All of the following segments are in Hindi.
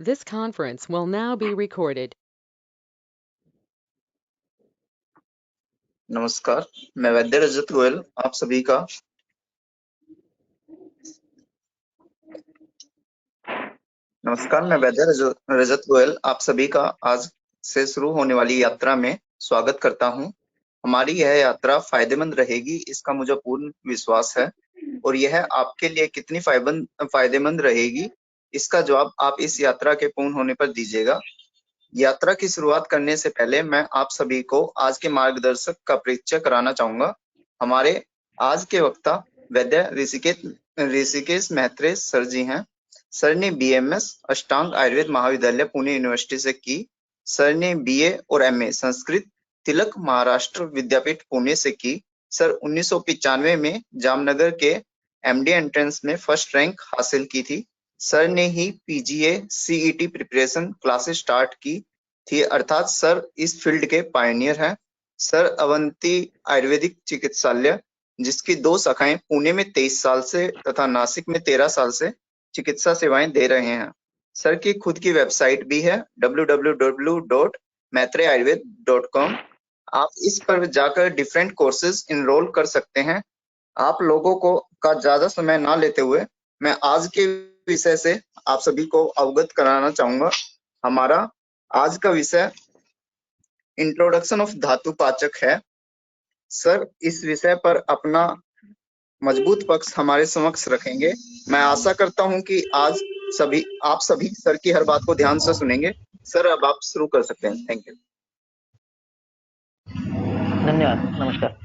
This conference will now be recorded. नमस्कार, मैं वैद्य रजत गोयल आप सभी का आज से शुरू होने वाली यात्रा में स्वागत करता हूं। हमारी यह यात्रा फायदेमंद रहेगी, इसका मुझे पूर्ण विश्वास है और यह आपके लिए कितनी फायदेमंद रहेगी, इसका जवाब आप इस यात्रा के पूर्ण होने पर दीजिएगा। यात्रा की शुरुआत करने से पहले मैं आप सभी को आज के मार्गदर्शक का परिचय कराना चाहूंगा। हमारे आज के वक्ता वैद्य ऋषिकेश मैत्रेय सर जी हैं। सर ने बीएमएस अष्टांग आयुर्वेद महाविद्यालय पुणे यूनिवर्सिटी से की। सर ने बीए और एमए संस्कृत तिलक महाराष्ट्र विद्यापीठ पुणे से की। सर 1995 में जामनगर के एमडी एंट्रेंस में फर्स्ट रैंक हासिल की थी। सर ने ही PGA CET preparation classes start की थी, अर्थात सर इस फील्ड के पायनियर हैं। सर अवंती आयुर्वेदिक चिकित्सालय, जिसकी 2 शाखाएं पुणे में 23 साल से तथा नासिक में 13 साल से चिकित्सा सेवाएं दे रहे हैं। सर की खुद की वेबसाइट भी है www.maitreyayurved.com। आप इस पर जाकर डिफरेंट कोर्सेज इनरोल कर सकते हैं। आप लोगों को का ज्यादा समय ना लेते हुए मैं आज के विषय से आप सभी को अवगत कराना चाहूंगा। हमारा आज का विषय इंट्रोडक्शन ऑफ धातु पाचक है। सर इस विषय पर अपना मजबूत पक्ष हमारे समक्ष रखेंगे। मैं आशा करता हूं कि आज आप सभी सर की हर बात को ध्यान से सुनेंगे। सर अब आप शुरू कर सकते हैं। Thank you. धन्यवाद। नमस्कार।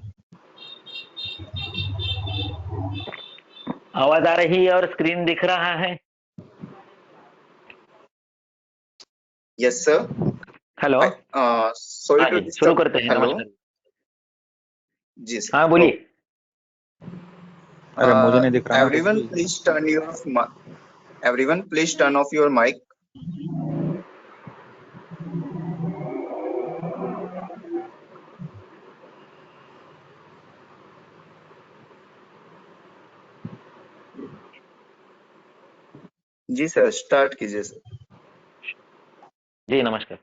आवाज आ रही है और स्क्रीन दिख रहा है? Yes sir. हेलो। शुरू करते हैं। नमस्कार जी सर। हाँ बोलिए। अरे मुझे नहीं दिख रहा। Everyone please turn off your mic. जी सर, स्टार्ट कीजिए सर। जी नमस्कार।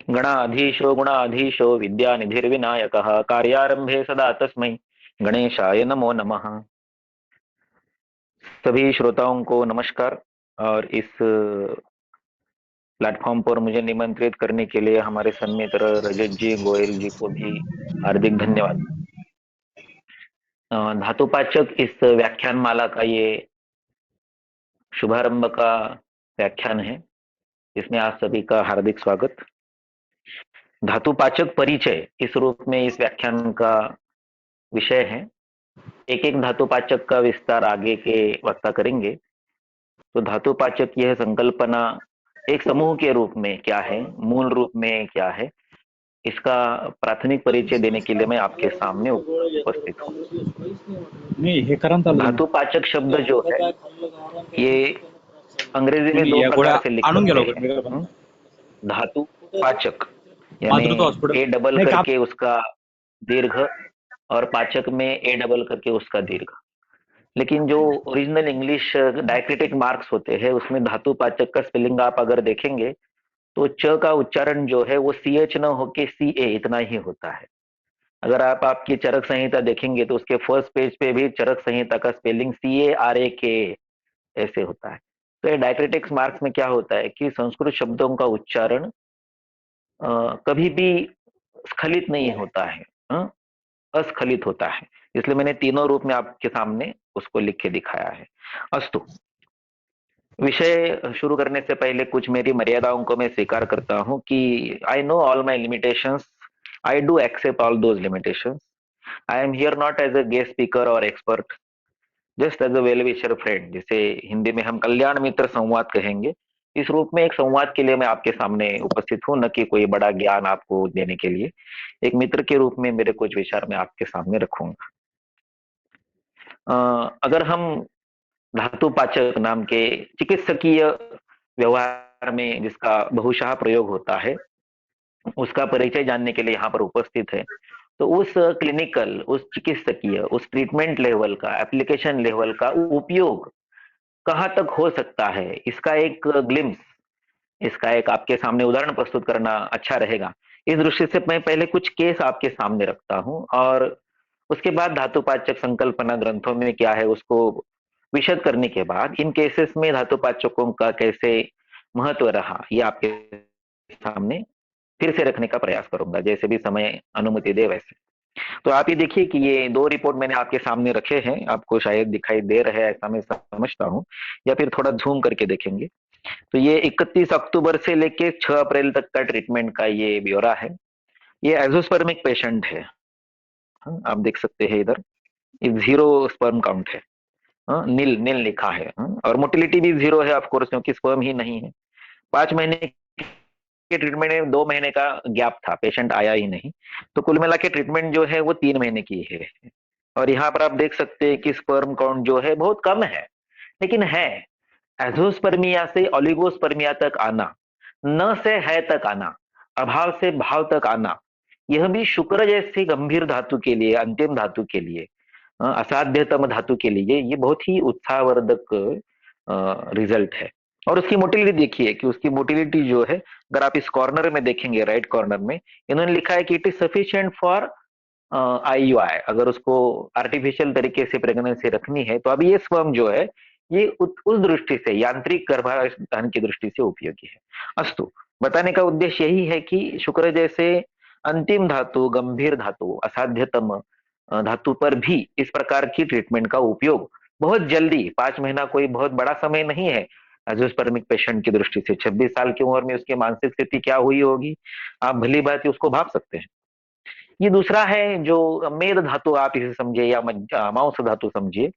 गुणाधीशो विद्यानिधिर्विनायकः कार्यारंभे सदा तस्मै गणेशाय नमो नमः। सभी श्रोताओं को नमस्कार और इस प्लेटफॉर्म पर मुझे निमंत्रित करने के लिए हमारे सन्मित्र रजत जी गोयल जी को भी हार्दिक धन्यवाद। धातुपाचक इस व्याख्यान माला का ये शुभारंभ का व्याख्यान है, इसमें आप सभी का हार्दिक स्वागत। धातुपाचक परिचय इस रूप में इस व्याख्यान का विषय है। एक एक धातुपाचक का विस्तार आगे के वक्ता करेंगे। तो धातुपाचक यह संकल्पना एक समूह के रूप में क्या है, मूल रूप में क्या है, इसका प्राथमिक परिचय देने के लिए मैं आपके सामने उपस्थित हूँ। धातुपाचक शब्द जो है ये अंग्रेजी में 2 प्रकार से लिख सकते हैं। धातु पाचक यानी ए डबल करके उसका दीर्घ और पाचक में ए डबल करके उसका दीर्घ। लेकिन जो ओरिजिनल इंग्लिश डायक्रिटिक मार्क्स होते हैं उसमें धातु पाचक का स्पेलिंग आप अगर देखेंगे तो च का उच्चारण जो है वो CH न होके CA इतना ही होता है। अगर आप आपकी चरक संहिता देखेंगे तो उसके फर्स्ट पेज पे भी चरक संहिता का स्पेलिंग CARAK ऐसे होता है। तो ये डायक्रिटिक्स मार्क्स में क्या होता है कि संस्कृत शब्दों का उच्चारण कभी भी स्खलित नहीं होता है, अस्खलित होता है। इसलिए मैंने तीनों रूप में आपके सामने उसको लिख के दिखाया है। अस्तु, विषय शुरू करने से पहले कुछ मेरी मर्यादाओं को मैं स्वीकार करता हूं कि I know all my limitations, I do accept all those limitations. I am here not as a guest speaker और expert, just as a well wisher friend, जिसे हिंदी में हम कल्याण मित्र संवाद कहेंगे। इस रूप में एक संवाद के लिए मैं आपके सामने उपस्थित हूँ, न कि कोई बड़ा ज्ञान आपको देने के लिए। एक मित्र के रूप में मेरे कुछ विचार मैं आपके सामने रखूंगा। अगर हम धातुपाचक नाम के चिकित्सकीय व्यवहार में जिसका बहुशः प्रयोग होता है उसका परिचय जानने के लिए यहाँ पर उपस्थित है, तो उस क्लिनिकल, उस चिकित्सकीय, उस ट्रीटमेंट लेवल का, एप्लीकेशन लेवल का उपयोग कहाँ तक हो सकता है, इसका एक ग्लिम्स, इसका एक आपके सामने उदाहरण प्रस्तुत करना अच्छा रहेगा। इस दृष्टि से मैं पहले कुछ केस आपके सामने रखता हूं और उसके बाद धातुपाचक संकल्पना ग्रंथों में क्या है उसको विशद करने के बाद इन केसेस में धातुपाचकों का कैसे महत्व रहा ये आपके सामने फिर से रखने का प्रयास करूंगा, जैसे भी समय अनुमति दे वैसे। तो आप ये देखिए कि ये दो रिपोर्ट मैंने आपके सामने रखे हैं, आपको शायद दिखाई दे रहे हैं ऐसा मैं समझता हूँ, या फिर थोड़ा झूम करके देखेंगे। तो ये 31 अक्टूबर से लेके 6 अप्रैल तक का ट्रीटमेंट का ये ब्यौरा है। ये एजोस्पर्मिक पेशेंट है, हाँ, आप देख सकते हैं इधर ये 0 स्पर्म काउंट है, हाँ, नील नील लिखा है, हाँ, और मोटिलिटी भी 0 है ऑफ कोर्स क्योंकि स्पर्म ही नहीं है। 5 महीने के ट्रीटमेंट में 2 महीने का गैप था, पेशेंट आया ही नहीं, तो कुल मिला के ट्रीटमेंट जो है वो 3 महीने की है। और यहाँ पर आप देख सकते हैं कि स्पर्म काउंट जो है बहुत कम है, लेकिन है एजोस्पर्मिया से ओलिगोस्पर्मिया तक आना, न से है तक आना, अभाव से भाव तक आना, यह भी शुक्र जैसी गंभीर धातु के लिए, अंतिम धातु के लिए, असाध्यतम धातु के लिए ये बहुत ही उत्साहवर्धक रिजल्ट है। और उसकी मोटिलिटी देखिए कि उसकी मोटिलिटी जो है, अगर आप इस कॉर्नर में देखेंगे राइट कॉर्नर में इन्होंने लिखा है कि it is sufficient for IUI। अगर उसको आर्टिफिशियल तरीके से प्रेगनेंसी रखनी है तो अभी ये स्पर्म जो है ये उस दृष्टि से यांत्रिक गर्भाधान की दृष्टि से उपयोगी है। अस्तु, बताने का उद्देश्य यही है कि शुक्र जैसे अंतिम धातु, गंभीर धातु, असाध्यतम धातु पर भी इस प्रकार की ट्रीटमेंट का उपयोग बहुत जल्दी, 5 महीना कोई बहुत बड़ा समय नहीं है एजोस्पर्मिक पेशेंट की दृष्टि से। 26 साल की उम्र में उसकी मानसिक स्थिति क्या हुई होगी, आप भली बात उसको भाप सकते हैं। ये दूसरा है जो मेद धातु, आप इसे समझिए या मांस धातु समझिए।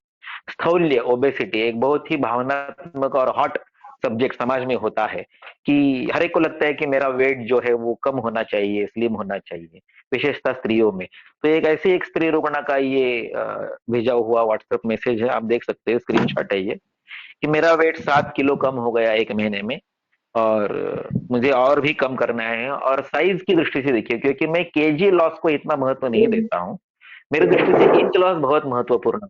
स्थौल्य, ओबेसिटी एक बहुत ही भावनात्मक और हॉट सब्जेक्ट समाज में होता है कि हर एक को लगता है कि मेरा वेट जो है वो कम होना चाहिए, स्लिम होना चाहिए, विशेषता स्त्रियों में। तो एक ऐसी एक स्त्री रुग्णा का ये भेजा हुआ व्हाट्सएप मैसेज है, आप देख सकते हैं, स्क्रीनशॉट है ये, कि मेरा वेट 7 किलो कम हो गया 1 महीने में और मुझे और भी कम करना है। और साइज की दृष्टि से देखिए, क्योंकि मैं केजी लॉस को इतना महत्व नहीं देता हूँ, मेरी दृष्टि से इंच लॉस बहुत महत्वपूर्ण।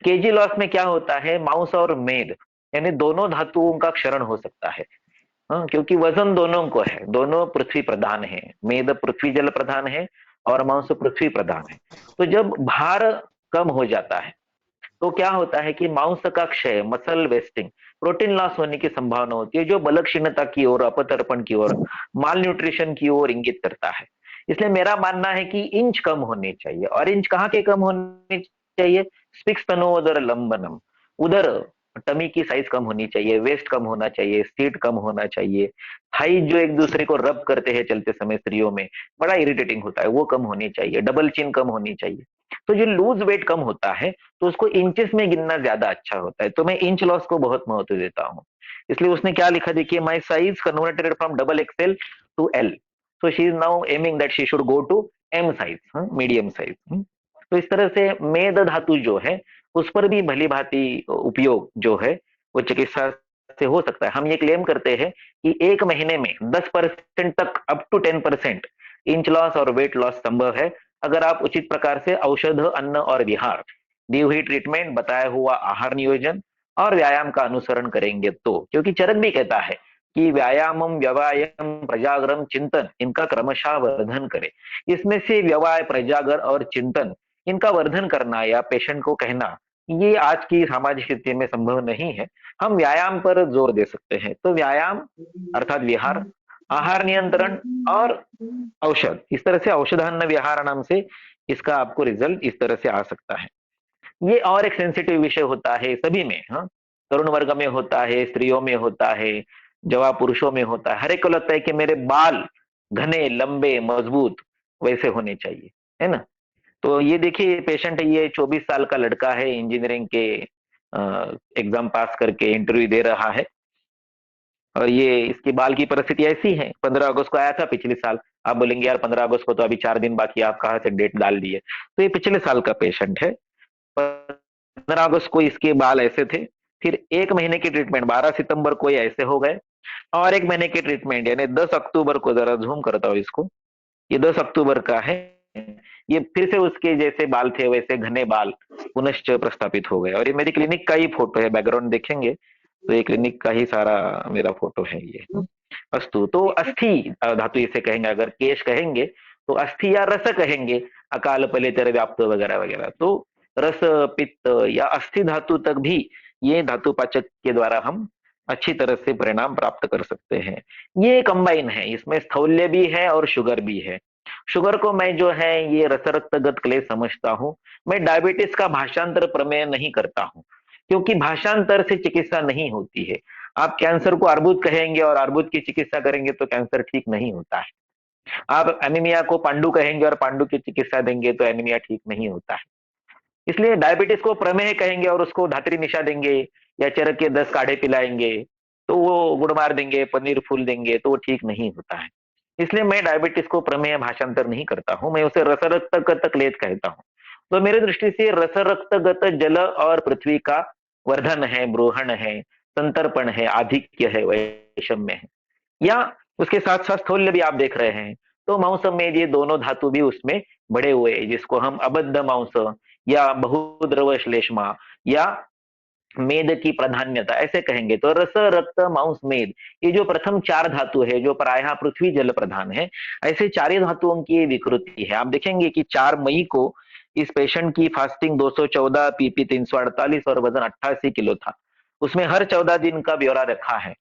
केजी लॉस में क्या होता है, माउस और मेद यानी दोनों धातुओं का क्षरण हो सकता है, हाँ, क्योंकि वजन दोनों को है, दोनों पृथ्वी प्रधान है, मेद पृथ्वी जल प्रधान है और मांस पृथ्वी प्रधान है। तो जब भार कम हो जाता है तो क्या होता है कि मांस का क्षय, मसल वेस्टिंग, प्रोटीन लॉस होने की संभावना होती है, जो बलक्षीणता की ओर, अपतर्पण की ओर, माल न्यूट्रिशन की ओर इंगित करता है। इसलिए मेरा मानना है कि इंच कम होने चाहिए। और इंच कहाँ के कम होने चाहिए, स्पिक्स तनोदर लंबनम, उधर टमी की साइज कम होनी चाहिए, वेस्ट कम होना चाहिए, सीट कम होना चाहिए, थाई जो एक दूसरे को रब करते हैं चलते समय स्त्रियों में, बड़ा इरिटेटिंग होता है, वो कम होनी चाहिए, डबल चिन कम होनी चाहिए। तो जो लूज वेट कम होता है तो उसको इंचेस में गिनना ज्यादा अच्छा होता है, तो मैं इंच लॉस को बहुत महत्व देता हूँ। इसलिए उसने क्या लिखा देखिए, my size converted from XXL to L, so she is now aiming that she should go to M size, medium size. तो इस तरह से मेद धातु जो है उस पर भी भली भांति उपयोग जो है वो चिकित्सा से हो सकता है। हम ये क्लेम करते हैं कि 1 महीने में 10% तक अप टू 10% इंच लॉस और वेट लॉस संभव है, अगर आप उचित प्रकार से औषध, अन्न और विहार, दी हुई ट्रीटमेंट, बताया हुआ आहार नियोजन और व्यायाम का अनुसरण करेंगे तो। क्योंकि चरक भी कहता है कि व्यायामम, व्यवायम, प्रजागरम, चिंतन, इनका क्रमशः वर्धन करें। इसमें से व्यवाय, प्रजागर और चिंतन, इनका वर्धन करना या पेशेंट को कहना, ये आज की सामाजिक स्थिति में संभव नहीं है। हम व्यायाम पर जोर दे सकते हैं। तो व्यायाम अर्थात विहार, आहार नियंत्रण और औषध, इस तरह से औषधान्न विहार नाम से इसका आपको रिजल्ट इस तरह से आ सकता है। ये और एक सेंसिटिव विषय होता है सभी में, हाँ, तरुण वर्ग में होता है, स्त्रियों में होता है, जवान पुरुषों में होता है। हर एक को लगता है कि मेरे बाल घने, लंबे, मजबूत वैसे होने चाहिए, है ना। तो ये देखिए पेशेंट है, ये 24 साल का लड़का है, इंजीनियरिंग के एग्जाम पास करके इंटरव्यू दे रहा है। और ये इसकी बाल की परिस्थिति ऐसी है, 15 अगस्त को आया था पिछले साल। आप बोलेंगे यार 15 अगस्त को तो अभी 4 दिन बाकी, आप कहाँ से डेट डाल दिए। तो ये पिछले साल का पेशेंट है, 15 अगस्त को इसके बाल ऐसे थे, फिर 1 महीने की ट्रीटमेंट 12 सितंबर को ये ऐसे हो गए, और 1 महीने की ट्रीटमेंट यानी 10 अक्टूबर को, जरा झूम करता हूँ इसको, ये 10 अक्टूबर का है, ये फिर से उसके जैसे बाल थे वैसे घने बाल पुनश्च प्रस्थापित हो गए। और ये मेरी क्लिनिक का ही फोटो है, बैकग्राउंड देखेंगे तो ये क्लिनिक का ही सारा मेरा फोटो है ये। अस्तु, तो अस्थि धातु इसे कहेंगे, अगर केश कहेंगे तो अस्थि या रस कहेंगे, अकाल पलेतर व्याप्त वगैरह वगैरह। तो रस पित्त या अस्थि धातु तक भी ये धातु पाचक के द्वारा हम अच्छी तरह से परिणाम प्राप्त कर सकते हैं। ये कंबाइन है, इसमें स्थौल्य भी है और शुगर भी है। शुगर को मैं जो है ये रसरक्तगत क्लेश समझता हूँ। मैं डायबिटीज का भाषांतर प्रमेय नहीं करता हूँ, क्योंकि भाषांतर से चिकित्सा नहीं होती है। आप कैंसर को अर्बुद कहेंगे और अर्बुद की चिकित्सा करेंगे तो कैंसर ठीक नहीं होता है। आप एनीमिया को पांडु कहेंगे और पांडु की चिकित्सा देंगे तो एनीमिया ठीक नहीं होता है। इसलिए डायबिटीज को प्रमेह कहेंगे और उसको धात्री निशा देंगे या चरक के 10 काढ़े पिलाएंगे तो वो गुड़ मार देंगे, पनीर फूल देंगे तो वो ठीक नहीं होता है। इसलिए मैं डायबिटीज को प्रमेय भाषांतर नहीं करता हूं, मैं उसे रसरक्तगत क्लेश कहता हूं। तो मेरी दृष्टि से रसरक्तगत जल और पृथ्वी का वर्धन है, ब्रोहण है, संतर्पण है, आधिक्य है, वैषम्य है, या उसके साथ साथ स्थौल्य भी आप देख रहे हैं। तो मांस में ये दोनों धातु भी उसमें बढ़े हुए हैं, जिसको हम अबद्ध मांस या बहुद्रव श्लेष्मा या मेद की प्राधान्यता ऐसे कहेंगे। तो रस रक्त मांस मेद, ये जो प्रथम 4 धातु है जो प्रायः पृथ्वी जल प्रधान है, ऐसे 4 धातुओं की विकृति है। आप देखेंगे कि 4 मई को इस पेशेंट की फास्टिंग 214 पीपी 348 और वजन 88 किलो था। उसमें हर 14 दिन का ब्यौरा रखा है।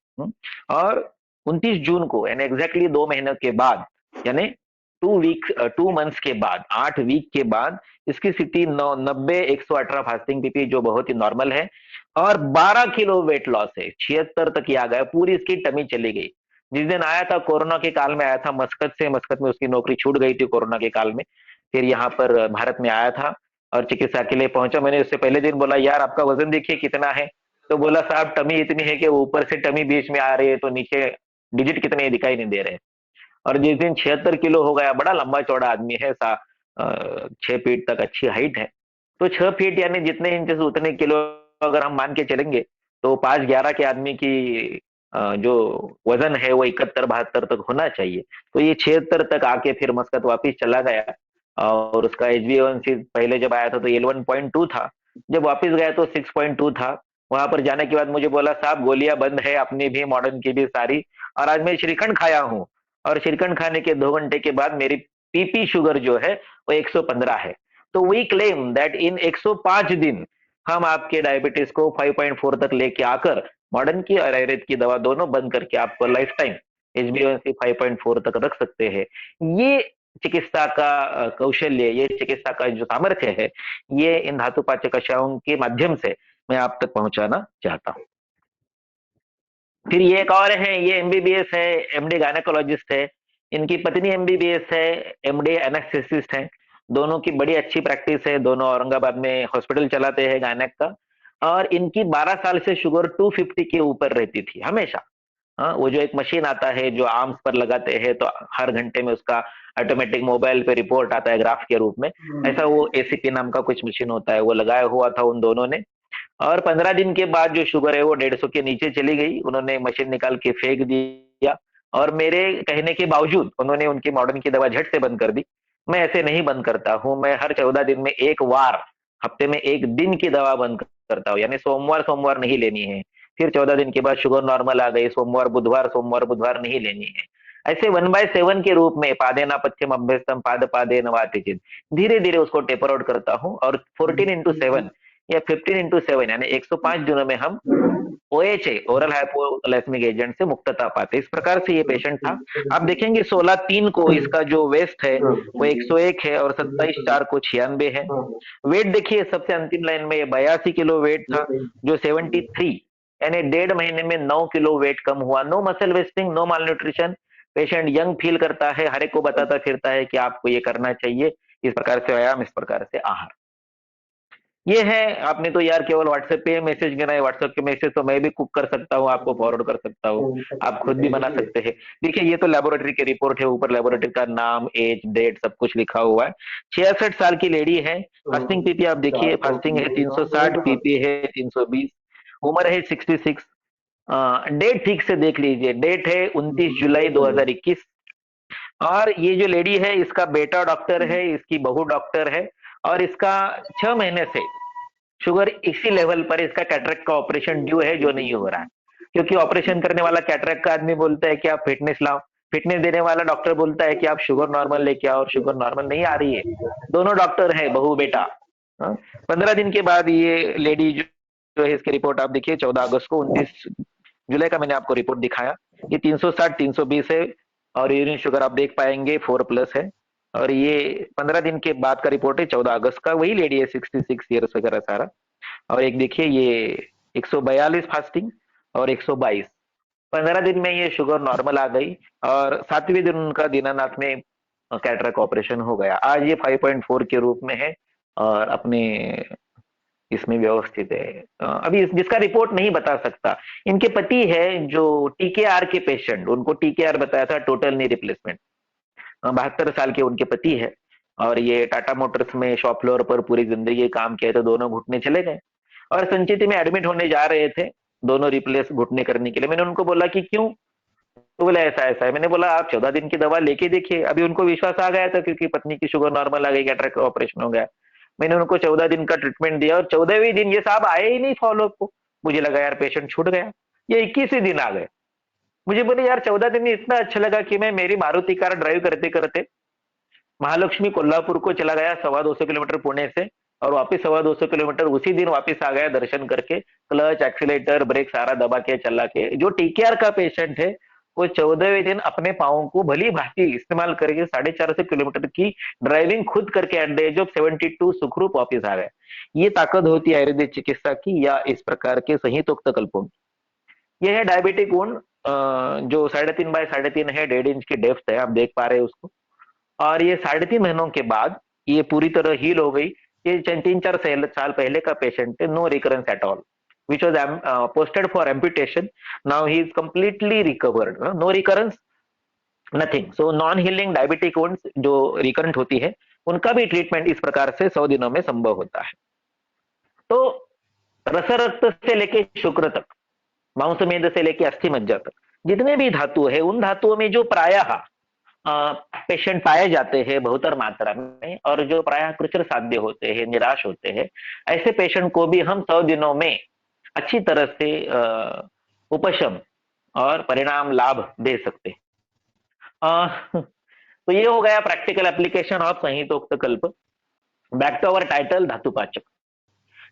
और 29 जून को यानी एग्जैक्टली 2 महीने के बाद, यानी 2 मंथ्स के बाद, 8 वीक के बाद इसकी स्थिति 90 118 फास्टिंग पीपी जो बहुत ही नॉर्मल है, और 12 किलो वेट लॉस है, 76 तक ही आ गया, पूरी इसकी टमी चली गई। जिस दिन आया था कोरोना के काल में आया था मस्कत से, मस्कत में उसकी नौकरी छूट गई थी कोरोना के काल में, फिर यहाँ पर भारत में आया था और चिकित्सा के लिए पहुंचा। मैंने उससे पहले दिन बोला यार आपका वजन देखिए कितना है, तो बोला साहब टमी इतनी है कि ऊपर से टमी बीच में आ रही है तो नीचे डिजिट कितने दिखाई नहीं दे रहे। और जिस दिन 76 किलो हो गया, बड़ा लंबा चौड़ा आदमी है, 6 फीट तक अच्छी हाइट है, तो 6 फीट यानी जितने इंच उतने किलो अगर हम मान के चलेंगे तो 5'11" के आदमी की जो वजन है वो 71-72 तक होना चाहिए। तो ये 76 तक आके फिर मस्कत वापिस चला गया, और उसका HbA1c पहले जब आया था तो 11.2 था, जब वापिस गया तो 6.2 था। वहां पर जाने के बाद मुझे बोला साहब गोलियां बंद है, अपनी भी मॉडर्न की भी सारी, और आज मैं श्रीखंड खाया हूँ, और श्रीखंड खाने के 2 घंटे के बाद मेरी पीपी शुगर जो है वो 115 है। तो वी क्लेम दैट इन 105 दिन हम आपके डायबिटीज को 5.4 तक लेके आकर मॉडर्न की और आयुर्वेद की दवा दोनों बंद करके आपको लाइफ टाइम HbA1c 5.4 तक रख सकते हैं। ये चिकित्सा का कौशल्य, ये चिकित्सा का जो सामर्थ्य है, ये इन धातुपाचक कषायों के माध्यम से मैं आप तक पहुंचाना चाहता हूं। फिर ये एक और है, ये MBBS है, MD गायनेकोलॉजिस्ट है, इनकी पत्नी MBBS है, MD एनेस्थेसिस्ट है, दोनों की बड़ी अच्छी प्रैक्टिस है, दोनों औरंगाबाद में हॉस्पिटल चलाते हैं गायनेक का। और इनकी 12 साल से शुगर 250 के ऊपर रहती थी हमेशा। वो जो एक मशीन आता है जो आर्म्स पर लगाते हैं तो हर घंटे में उसका ऑटोमेटिक मोबाइल पे रिपोर्ट आता है ग्राफ के रूप में, ऐसा वो ACP नाम का कुछ मशीन होता है, वो लगाया हुआ था उन दोनों ने। और 15 दिन के बाद जो शुगर है वो 150 के नीचे चली गई, उन्होंने मशीन निकाल के फेंक दिया, और मेरे कहने के बावजूद उन्होंने उनकी मॉडर्न की दवा झट से बंद कर दी। मैं ऐसे नहीं बंद करता हूं, मैं हर 14 दिन में एक बार, हफ्ते में 1 दिन की दवा बंद करता हूँ, यानी सोमवार नहीं लेनी है, फिर 14 दिन के बाद शुगर नॉर्मल आ गई, सोमवार बुधवार नहीं लेनी है। ऐसे 1/7 के रूप में पादेना पथ्यम अभ्यस्तम पाद पादे नवातिचित धीरे धीरे उसको टेपर आउट करता हूँ, और 14x7 या 15x7 यानी 105 दिनों में हम OHA ओरल हाइपोग्लाइसेमिक एजेंट से मुक्तता पाते। इस प्रकार से ये पेशेंट था। आप देखेंगे 16/3 को इसका जो वेस्ट है वो 101 है और 27/4 को 96 है। वेट देखिए सबसे अंतिम लाइन में ये 82 किलो वेट था, जो 73 यानी 1.5 महीने में 9 किलो वेट कम हुआ। नो मसल वेस्टिंग, नो माल न्यूट्रिशन, पेशेंट यंग फील करता है, हर एक को बताता फिरता है कि आपको ये करना चाहिए, इस प्रकार से व्यायाम, इस प्रकार से आहार। ये है, आपने तो यार केवल व्हाट्सएप पे मैसेज करना है, व्हाट्सएप के मैसेज तो मैं भी कुक कर सकता हूँ, आपको फॉरवर्ड कर सकता हूँ, आप खुद भी बना सकते हैं। देखिए ये तो लेबोरेटरी की रिपोर्ट है, ऊपर लेबोरेटरी का नाम, एज, डेट सब कुछ लिखा हुआ है। 66 साल की लेडी है, फास्टिंग पीपी आप देखिए, फास्टिंग है 360, पीपी है 320, उम्र है 66। डेट ठीक से देख लीजिए, डेट है 29 जुलाई 2021, और ये जो लेडी है इसका बेटा डॉक्टर है, इसकी बहू डॉक्टर है, और इसका 6 महीने से शुगर इसी लेवल पर, इसका कैटरेक्ट का ऑपरेशन ड्यू है जो नहीं हो रहा है। क्योंकि ऑपरेशन करने वाला कैटरेक्ट का आदमी बोलता है कि आप फिटनेस लाओ, फिटनेस देने वाला डॉक्टर बोलता है कि आप शुगर नॉर्मल लेके आओ, और शुगर नॉर्मल नहीं आ रही है। दोनों डॉक्टर है, बहू बेटा। 15 दिन के बाद ये लेडी जो है, इसकी रिपोर्ट आप देखिए 14 अगस्त को, 29 जुलाई का मैंने आपको रिपोर्ट दिखाया। ये 360 320 है, और यूरिन शुगर आप देख पाएंगे 4+ है। और ये 15 दिन के बाद का रिपोर्ट है, 14 अगस्त का। वही लेडी है, 66 ईयर्स वगैरह सारा। और एक देखिए ये 142 फास्टिंग और 122, 15 दिन में ये शुगर नॉर्मल आ गई। और 7वें दिन उनका दीनानाथ में कैटरेक्ट ऑपरेशन हो गया। आज ये 5.4 के रूप में है और अपने इसमें व्यवस्थित है। अभी जिसका रिपोर्ट नहीं बता सकता, इनके पति है जो टीकेआर के पेशेंट, उनको टीकेआर बताया था, टोटल नी रिप्लेसमेंट। 72 साल के उनके पति है, और ये टाटा मोटर्स में शॉप फ्लोर पर पूरी जिंदगी काम किया, तो दोनों घुटने चले गए और संचित में एडमिट होने जा रहे थे, दोनों रिप्लेस घुटने करने के लिए। मैंने उनको बोला कि क्यों, तो बोला ऐसा ऐसा है। मैंने बोला आप 14 दिन की दवा लेके देखिए। अभी उनको विश्वास आ गया था क्योंकि पत्नी की शुगर नॉर्मल आ गई, कैटरेक्ट का ऑपरेशन हो गया। मैंने उनको 14 दिन का ट्रीटमेंट दिया, और 14वें दिन ये साहब आए ही नहीं फॉलोअप को। मुझे लगा यार पेशेंट छूट गया, ये 21वें दिन आ गए। मुझे बोले यार 14 दिन में इतना अच्छा लगा कि मैं मेरी मारुति कार ड्राइव करते करते महालक्ष्मी कोल्हापुर को चला गया, 250 किलोमीटर पुणे से, और वापस 250 किलोमीटर उसी दिन वापस आ गया दर्शन करके। क्लच, एक्सीलेटर, ब्रेक सारा दबा के चला के। जो टीकेआर का पेशेंट है वो 14वें दिन अपने पाँव को भली भांति इस्तेमाल करके 450 किलोमीटर की ड्राइविंग खुद करके एट द एज ऑफ 72 सुखरूप वापिस आ गए। ये ताकत होती है आयुर्वेदिक चिकित्सा की, या इस प्रकार के संहितोक्त कल्पों की। यह है डायबिटिक वुंड, जो 3.5 बाय 3.5 है, 1.5 इंच की डेप्थ है, आप देख पा रहे हैं उसको। और ये 3.5 महीनों के बाद ये पूरी तरह हील हो गई। ये 3-4 साल पहले का पेशेंट है, no recurrence at all, which was posted for amputation. Now he is completely recovered, no recurrence, nothing. So non healing diabetic wounds जो रिकरेंट होती है, उनका भी ट्रीटमेंट इस प्रकार से 100 दिनों में संभव होता है। तो रस रक्त से लेके शुक्र तक, मांस मेद से लेके अस्थि मज्जा तक, जितने भी धातु है, उन धातुओं में जो प्रायः पेशेंट पाए जाते हैं बहुतर मात्रा में, और जो प्रायः कृचर साध्य होते हैं, निराश होते हैं, ऐसे पेशेंट को भी हम 100 दिनों में अच्छी तरह से उपशम और परिणाम लाभ दे सकते हैं। तो ये हो गया प्रैक्टिकल एप्लीकेशन ऑफ संहितोक्त कल्प। बैक टू अवर टाइटल, धातुपाचक।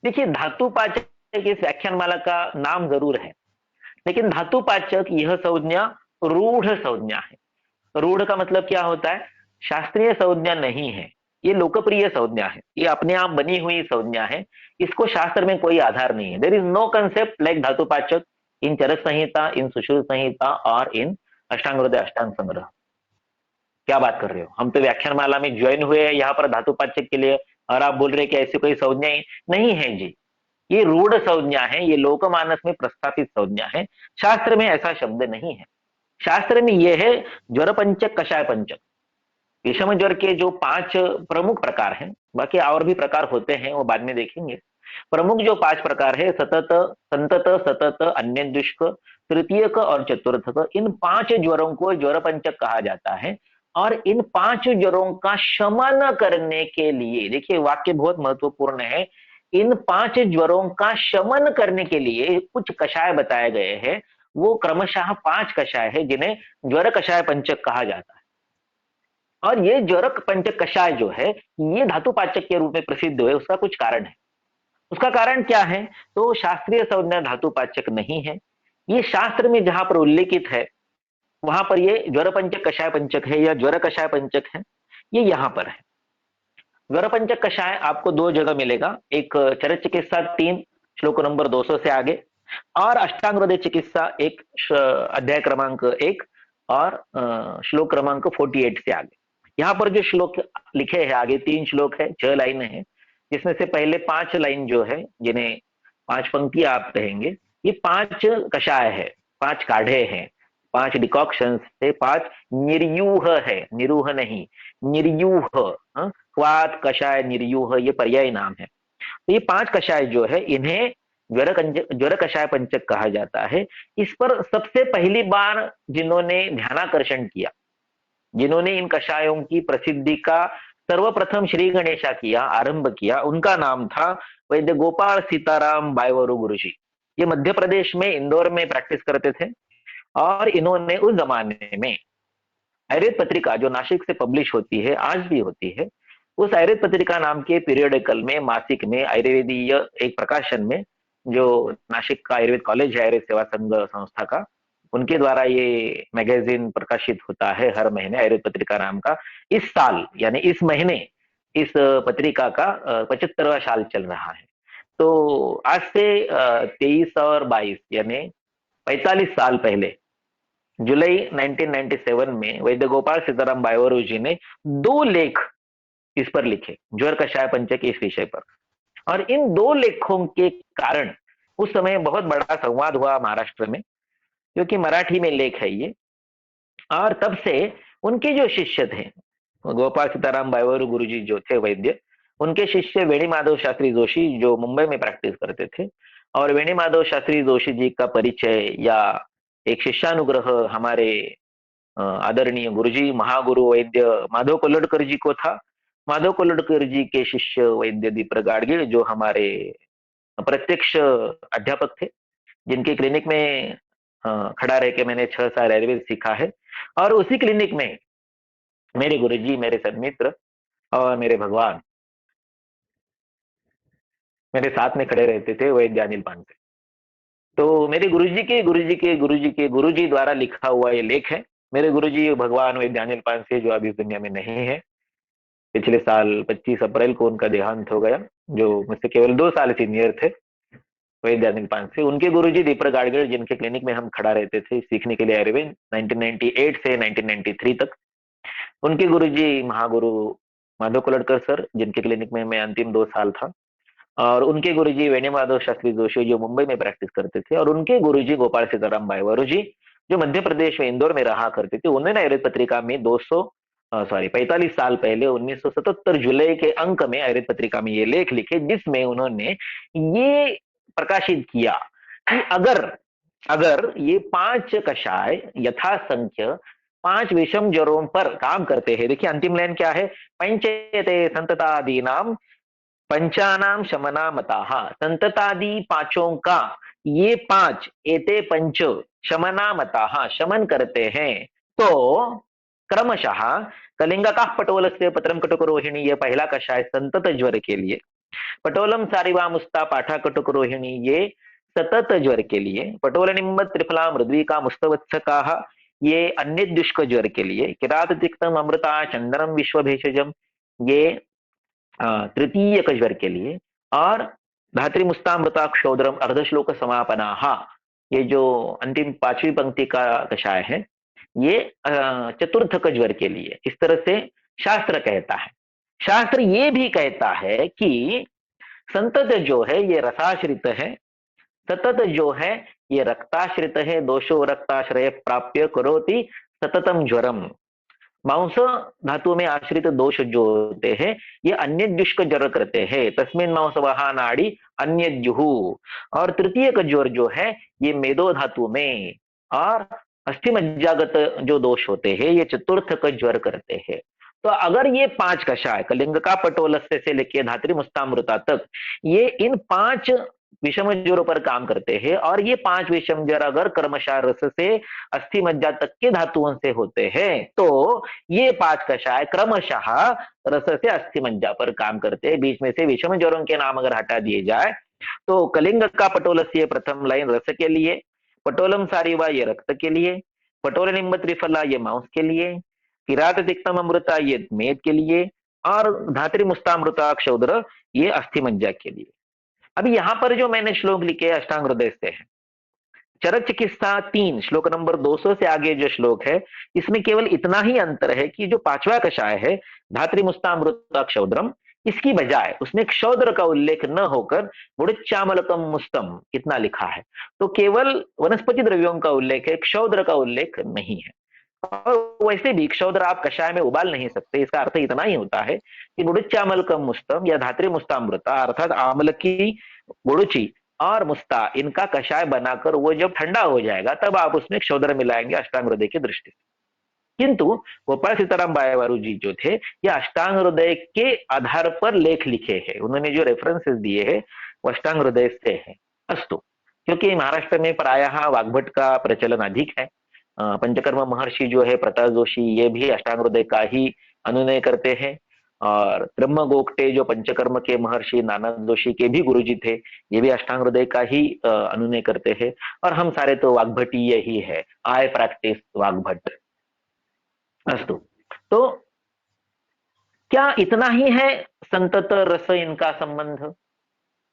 देखिए धातुपाचक इस व्याख्यानमाला का नाम जरूर है, लेकिन धातुपाचक यह संज्ञा रूढ़ संज्ञा है। रूढ़ का मतलब क्या होता है? शास्त्रीय संज्ञा नहीं है, ये लोकप्रिय संज्ञा है, ये अपने आप बनी हुई संज्ञा है। इसको शास्त्र में कोई आधार नहीं है। There is no concept like धातुपाचक इन चरक संहिता, इन सुश्रुत संहिता और इन अष्टांग हृदय अष्टांग संग्रह। क्या बात कर रहे हो? हम तो व्याख्यानमाला में ज्वाइन हुए हैं यहाँ पर धातुपाचक के लिए, और आप बोल रहे हैं कि ऐसी कोई संज्ञा नहीं है जी। ये रूढ़ संज्ञा है, ये लोकमानस में प्रस्थापित संज्ञा है, शास्त्र में ऐसा शब्द नहीं है। शास्त्र में यह है ज्वर पंचक, कषाय पंचक। विषम ज्वर के जो 5 प्रमुख प्रकार हैं, बाकी और भी प्रकार होते हैं, वो बाद में देखेंगे। प्रमुख जो 5 प्रकार है, सतत, संतत, सतत, अन्यदुष्क, तृतीयक और चतुर्थक, इन 5 ज्वरों को ज्वर पंचक कहा जाता है। और इन 5 ज्वरों का शमन करने के लिए, देखिए वाक्य बहुत महत्वपूर्ण है, इन 5 ज्वरों का शमन करने के लिए कुछ कषाय बताए गए हैं। वो क्रमशः 5 कषाय है जिन्हें ज्वर कषाय पंचक कहा जाता है। और ये ज्वरक पंचक कषाय जो है, ये धातुपाचक के रूप में प्रसिद्ध हुए, उसका कुछ कारण है। उसका कारण क्या है? तो शास्त्रीय संज्ञा धातुपाचक नहीं है। ये शास्त्र में जहां पर उल्लेखित है वहां पर ये ज्वर पंचक कषाय पंचक है या ज्वर कषाय पंचक है, ये यहां पर है। ज्वर पंचक कषाय आपको 2 जगह मिलेगा, एक चरक चिकित्सा 3 श्लोक नंबर 200 से आगे, और अष्टांग हृदय चिकित्सा 1 अध्याय क्रमांक 1 और श्लोक क्रमांक 48 से आगे। यहाँ पर जो श्लोक लिखे हैं आगे 3 श्लोक है, 6 लाइन है, जिसमें से पहले 5 लाइन जो है, जिन्हें 5 पंक्तियां आप कहेंगे, ये 5 कषाय है, 5 काढ़े हैं, 5 डिकॉक्शंस है, 5 निर्यूह है, निरूह नहीं, निर्यूह, क्वात कषाय निर्यूह, ये पर्याय नाम है। तो ये 5 कषाय जो है, इन्हें ज्वर कषाय पंचक कहा जाता है। इस पर सबसे पहली बार जिन्होंने ध्यानाकर्षण किया, जिन्होंने इन कषायों की प्रसिद्धि का सर्वप्रथम श्री गणेशा किया, आरंभ किया, उनका नाम था वैद्य गोपाल सीताराम बायवरू गुरुजी। ये मध्य प्रदेश में इंदौर में प्रैक्टिस करते थे और इन्होंने उस जमाने में आयुर्वेद पत्रिका जो नासिक से पब्लिश होती है, आज भी होती है, उस आयुर्वेद पत्रिका नाम के पीरियडिकल में, मासिक में, आयुर्वेदीय एक प्रकाशन में, जो नासिक का आयुर्वेद कॉलेज है आयुर्वेद सेवा संघ संस्था का, उनके द्वारा ये मैगजीन प्रकाशित होता है हर महीने, आयुर्वेद पत्रिका नाम का। इस साल यानी इस महीने इस पत्रिका का 75वां साल चल रहा है। तो आज से 23 और 22 यानी 45 साल पहले जुलाई 1997 में वैद्य गोपाल सीताराम बायवरू जी ने 2 लेख इस पर लिखे, ज्वर कषाय पंचक इस विषय पर। और इन 2 लेखों के कारण उस समय बहुत बड़ा संवाद हुआ महाराष्ट्र में, क्योंकि मराठी में लेख है ये। और तब से उनके जो शिष्य थे, गोपाल सीताराम बायवरू गुरुजी जो थे वैद्य, उनके शिष्य वेणी माधव शास्त्री जोशी जो मुंबई में प्रैक्टिस करते थे, और वेणी माधव शास्त्री जोशी जी का परिचय या एक शिष्यानुग्रह हमारे आदरणीय गुरुजी महागुरु वैद्य माधव कोल्लटकर जी को था। माधव कोल्लटकर जी के शिष्य वैद्य दीपक गाडगीळ जो हमारे प्रत्यक्ष अध्यापक थे, जिनके क्लिनिक में खड़ा रह के मैंने 6 साल आयुर्वेद सीखा है। और उसी क्लिनिक में मेरे गुरुजी, मेरे सदमित्र और मेरे भगवान मेरे साथ में खड़े रहते थे, वैद्य अनिल पानसे। तो मेरे गुरुजी द्वारा लिखा हुआ ये लेख है। मेरे गुरुजी भगवान वैद्य अनिल पानसे जो अभी इस दुनिया में नहीं है, पिछले साल 25 अप्रैल को उनका देहांत हो गया, जो मुझसे केवल 2 साल सीनियर थे, वैद्य अनिल पानसे। उनके गुरुजी दीपक गाडगीळ जिनके क्लिनिक में हम खड़ा रहते थे सीखने के लिए आयुर्वेद 1998 से 1993 तक। उनके गुरुजी महागुरु माधव कोल्लटकर सर जिनके क्लिनिक में मैं अंतिम 2 साल था, और उनके गुरुजी वेणी माधव शास्त्री जोशी जो मुंबई में प्रैक्टिस करते थे, और उनके गुरुजी गोपाल सीताराम बायवरू जी जो मध्य प्रदेश में इंदौर में रहा करते थे। उन्होंने आयुर्वेद पत्रिका में 45 साल पहले 1977 जुलाई के अंक में आयुर्वेद पत्रिका में ये लेख लिखे, जिसमें उन्होंने ये प्रकाशित किया कि अगर ये 5 कषाय यथासंख्य 5 विषम ज्वरों पर काम करते हैं। देखिए अंतिम लाइन क्या है, पंचयते संततादीनाम पंचानाम शमना मताहा। संततादि पांचों का ये 5 एते पंच शमना मताहा शमन करते हैं। तो क्रमशः कलिंगा पटोल से पत्रम कटुक रोहिणी ये पहला कषाय संतत ज्वर के लिए, पटोलम सारिवा मुस्ता पाठा कटुक रोहिणी ये सतत ज्वर के लिए, पटोल निम्ब त्रिफला मृद्विका मुस्तवत्सका ये अन्य दुष्क ज्वर के लिए, किरात तिक्तम अमृता चंदनम विश्व भेषजम ये तृतीय ज्वर के लिए, और धात्री मुस्तामृता क्षोद्रम अर्धश्लोक समापना ये जो अंतिम 5वीं पंक्ति का कषाय है ये चतुर्थक ज्वर के लिए। इस तरह से शास्त्र कहता है। शास्त्र ये भी कहता है कि संतत जो है ये रसाश्रित है, सतत जो है ये रक्ताश्रित है, दोषो रक्ताश्रय प्राप्य करोति सततम ज्वरम। मांस धातु में आश्रित दोष जो होते हैं ये अन्य दुष्क ज्वर करते हैं, तस्मिन मांस वहा नाड़ी अन्य जुहु। और तृतीय का ज्वर जो है ये मेदो धातु में और अस्थि मज्जागत जो दोष होते हैं ये चतुर्थ का ज्वर करते हैं। तो अगर ये 5 कषाय कलिंगा पटोलस्य से लेकर धात्री मुस्तामृता तक ये इन 5 विषम ज्वरों पर काम करते हैं, और ये 5 विषम ज्वर अगर क्रमशः रस से अस्थि मज्जा तक के धातुओं से होते हैं, तो ये 5 कषाय क्रमशः रस से अस्थि मज्जा पर काम करते हैं। बीच में से विषम ज्वरों के नाम अगर हटा दिए जाए तो कलिंगा पटोलस्य प्रथम लाइन रस के लिए, पटोलम सारिवा ये रक्त के लिए, पटोल निम्ब त्रिफला ये मांस के लिए, किरात तिक्तम अमृता ये मेद के लिए, और धात्री मुस्तामृता क्षौद्र ये अस्थि मज्जा के लिए। अभी यहां पर जो मैंने श्लोक लिखे अष्टांग हृदय से है, चरक चिकित्सा 3 श्लोक नंबर 200 से आगे जो श्लोक है इसमें केवल इतना ही अंतर है कि जो 5वां कषाय है धात्री मुस्तामृता क्षौद्रम, इसकी बजाय उसमें क्षौद्र का उल्लेख न होकर मुड़चामलकम मुस्तम इतना लिखा है। तो केवल वनस्पति द्रव्यों का उल्लेख है, क्षौद्र का उल्लेख नहीं है। और वैसे भी क्षौद्र आप कषाय में उबाल नहीं सकते। इसका अर्थ इतना ही होता है कि मुड़चामलकम मुस्तम या धात्री मुस्तामृता अर्थात आमल की गुड़ुची और मुस्ता इनका कषाय बनाकर वो जब ठंडा हो जाएगा तब आप उसमें क्षौद्र मिलाएंगे अष्टांग हृदय की दृष्टि से। किंतु गोपाल सीताराम बायवारू जी जो थे ये अष्टांग हृदय के आधार पर लेख लिखे हैं, उन्होंने जो रेफरेंसेस दिए हैं वो अष्टांग हृदय से है। अस्तु, क्योंकि महाराष्ट्र में प्रायः वाग्भट का प्रचलन अधिक है, पंचकर्म महर्षि जो है प्रताप जोशी ये भी अष्टांग हृदय का ही अनुनय करते हैं, और ब्रह्म गोगटे जो पंचकर्म के महर्षि नाना जोशी के भी गुरुजी थे, ये भी अष्टांग हृदय का ही अनुनय करते हैं, और हम सारे तो वाग्भटीय ही है, आई प्रैक्टिस वाग्भट। अस्तु, तो क्या इतना ही है संतत रस इनका संबंध?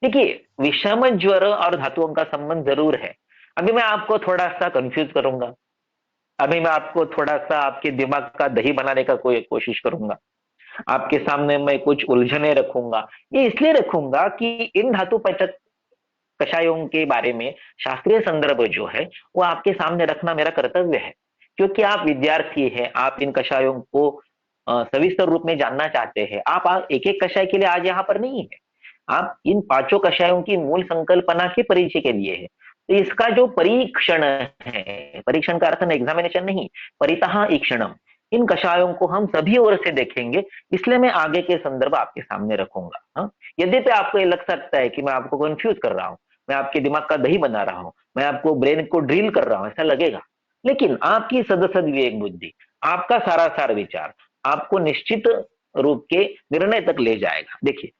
देखिए, विषम ज्वर और धातुओं का संबंध जरूर है। अभी मैं आपको थोड़ा सा कंफ्यूज करूंगा, अभी मैं आपको थोड़ा सा आपके दिमाग का दही बनाने का कोशिश करूंगा, आपके सामने मैं कुछ उलझने रखूंगा। ये इसलिए रखूंगा कि इन धातु पचक कषायों के बारे में शास्त्रीय संदर्भ जो है वो आपके सामने रखना मेरा कर्तव्य है, क्योंकि आप विद्यार्थी हैं, आप इन कषायों को सविस्तर रूप में जानना चाहते हैं। आप एक एक कषाय के लिए आज यहाँ पर नहीं है, आप इन पांचों कषायों की मूल संकल्पना के परिचय के लिए है। तो इसका जो परीक्षण है, परीक्षण का अर्थ एग्जामिनेशन नहीं, परितः ईक्षणम, इन कषायों को हम सभी ओर से देखेंगे, इसलिए मैं आगे के संदर्भ आपके सामने रखूंगा। हाँ, यद्यपि आपको ये लग सकता है कि मैं आपको कंफ्यूज कर रहा हूं, मैं आपके दिमाग का दही बना रहा हूं, मैं आपको ब्रेन को ड्रिल कर रहा हूं, ऐसा लगेगा, लेकिन आपकी सदसद विवेक बुद्धि, आपका सारा सार विचार आपको निश्चित रूप के निर्णय तक ले जाएगा। देखिए,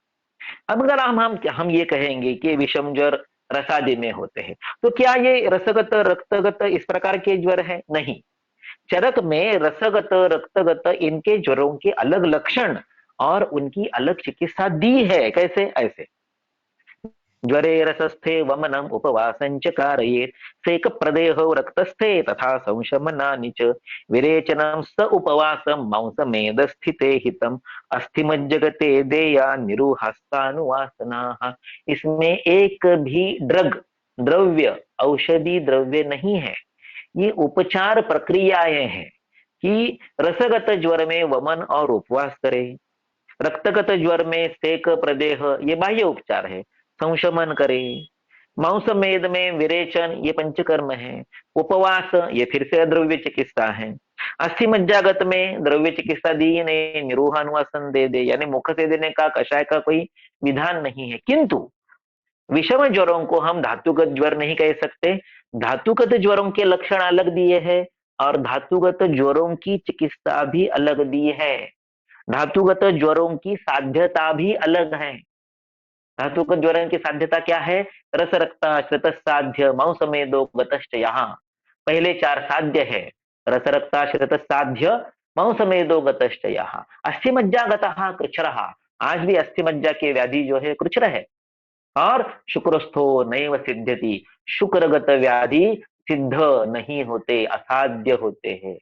अब अगर हम ये कहेंगे कि विषम ज्वर रसादि में होते हैं, तो क्या ये रसगत रक्तगत इस प्रकार के ज्वर है? नहीं, चरक में रसगत रक्तगत इनके ज्वरों के अलग लक्षण और उनकी अलग चिकित्सा दी है। कैसे? ऐसे, ज्वरे रसस्थे वमनम उपवासंच कारयेत्, सेक प्रदेह रक्तस्थे तथा संशमनानि च, विरेचनम स उपवासम मांसमेद स्थिते हितम, अस्थिमज्जगते देया निरुहस्तानुवासनाः। इसमें एक भी द्रव्य औषधि द्रव्य नहीं है, ये उपचार प्रक्रियाएं हैं कि रसगत ज्वर में वमन और उपवास करे, रक्तगत ज्वर में सेक प्रदेह ये बाह्य उपचार है, संशमन करे, मांसमेद में विरेचन ये पंचकर्म है, उपवास ये फिर से अद्रव्य चिकित्सा है, अस्थि मज्जागत में द्रव्य चिकित्सा दी नहीं, निरूहानुवासन दे दे, यानी मुख से देने का कषाय का कोई विधान नहीं है। किंतु विषम ज्वरों को हम धातुगत ज्वर नहीं कह सकते, धातुगत ज्वरों के लक्षण अलग दिए हैं और धातुगत ज्वरों की चिकित्सा भी अलग दी है, धातुगत ज्वरों की साध्यता भी अलग है। धातुगत ज्वरों की साध्यता क्या है? रस रक्ताश्रित साध्य मांसमेदो गतश्च, यहाँ पहले चार साध्य है, रस रक्ताश्रित साध्य मांसमेदो गतश्च, यहाँ अस्थि मज्जागतः कृच्छ्रः, आज भी अस्थि मज्जा की व्याधि जो है कृच्छ्र है, और शुक्रस्थो नैव सिद्ध्यति, शुक्रगत व्याधि सिद्ध नहीं होते, असाध्य होते हैं।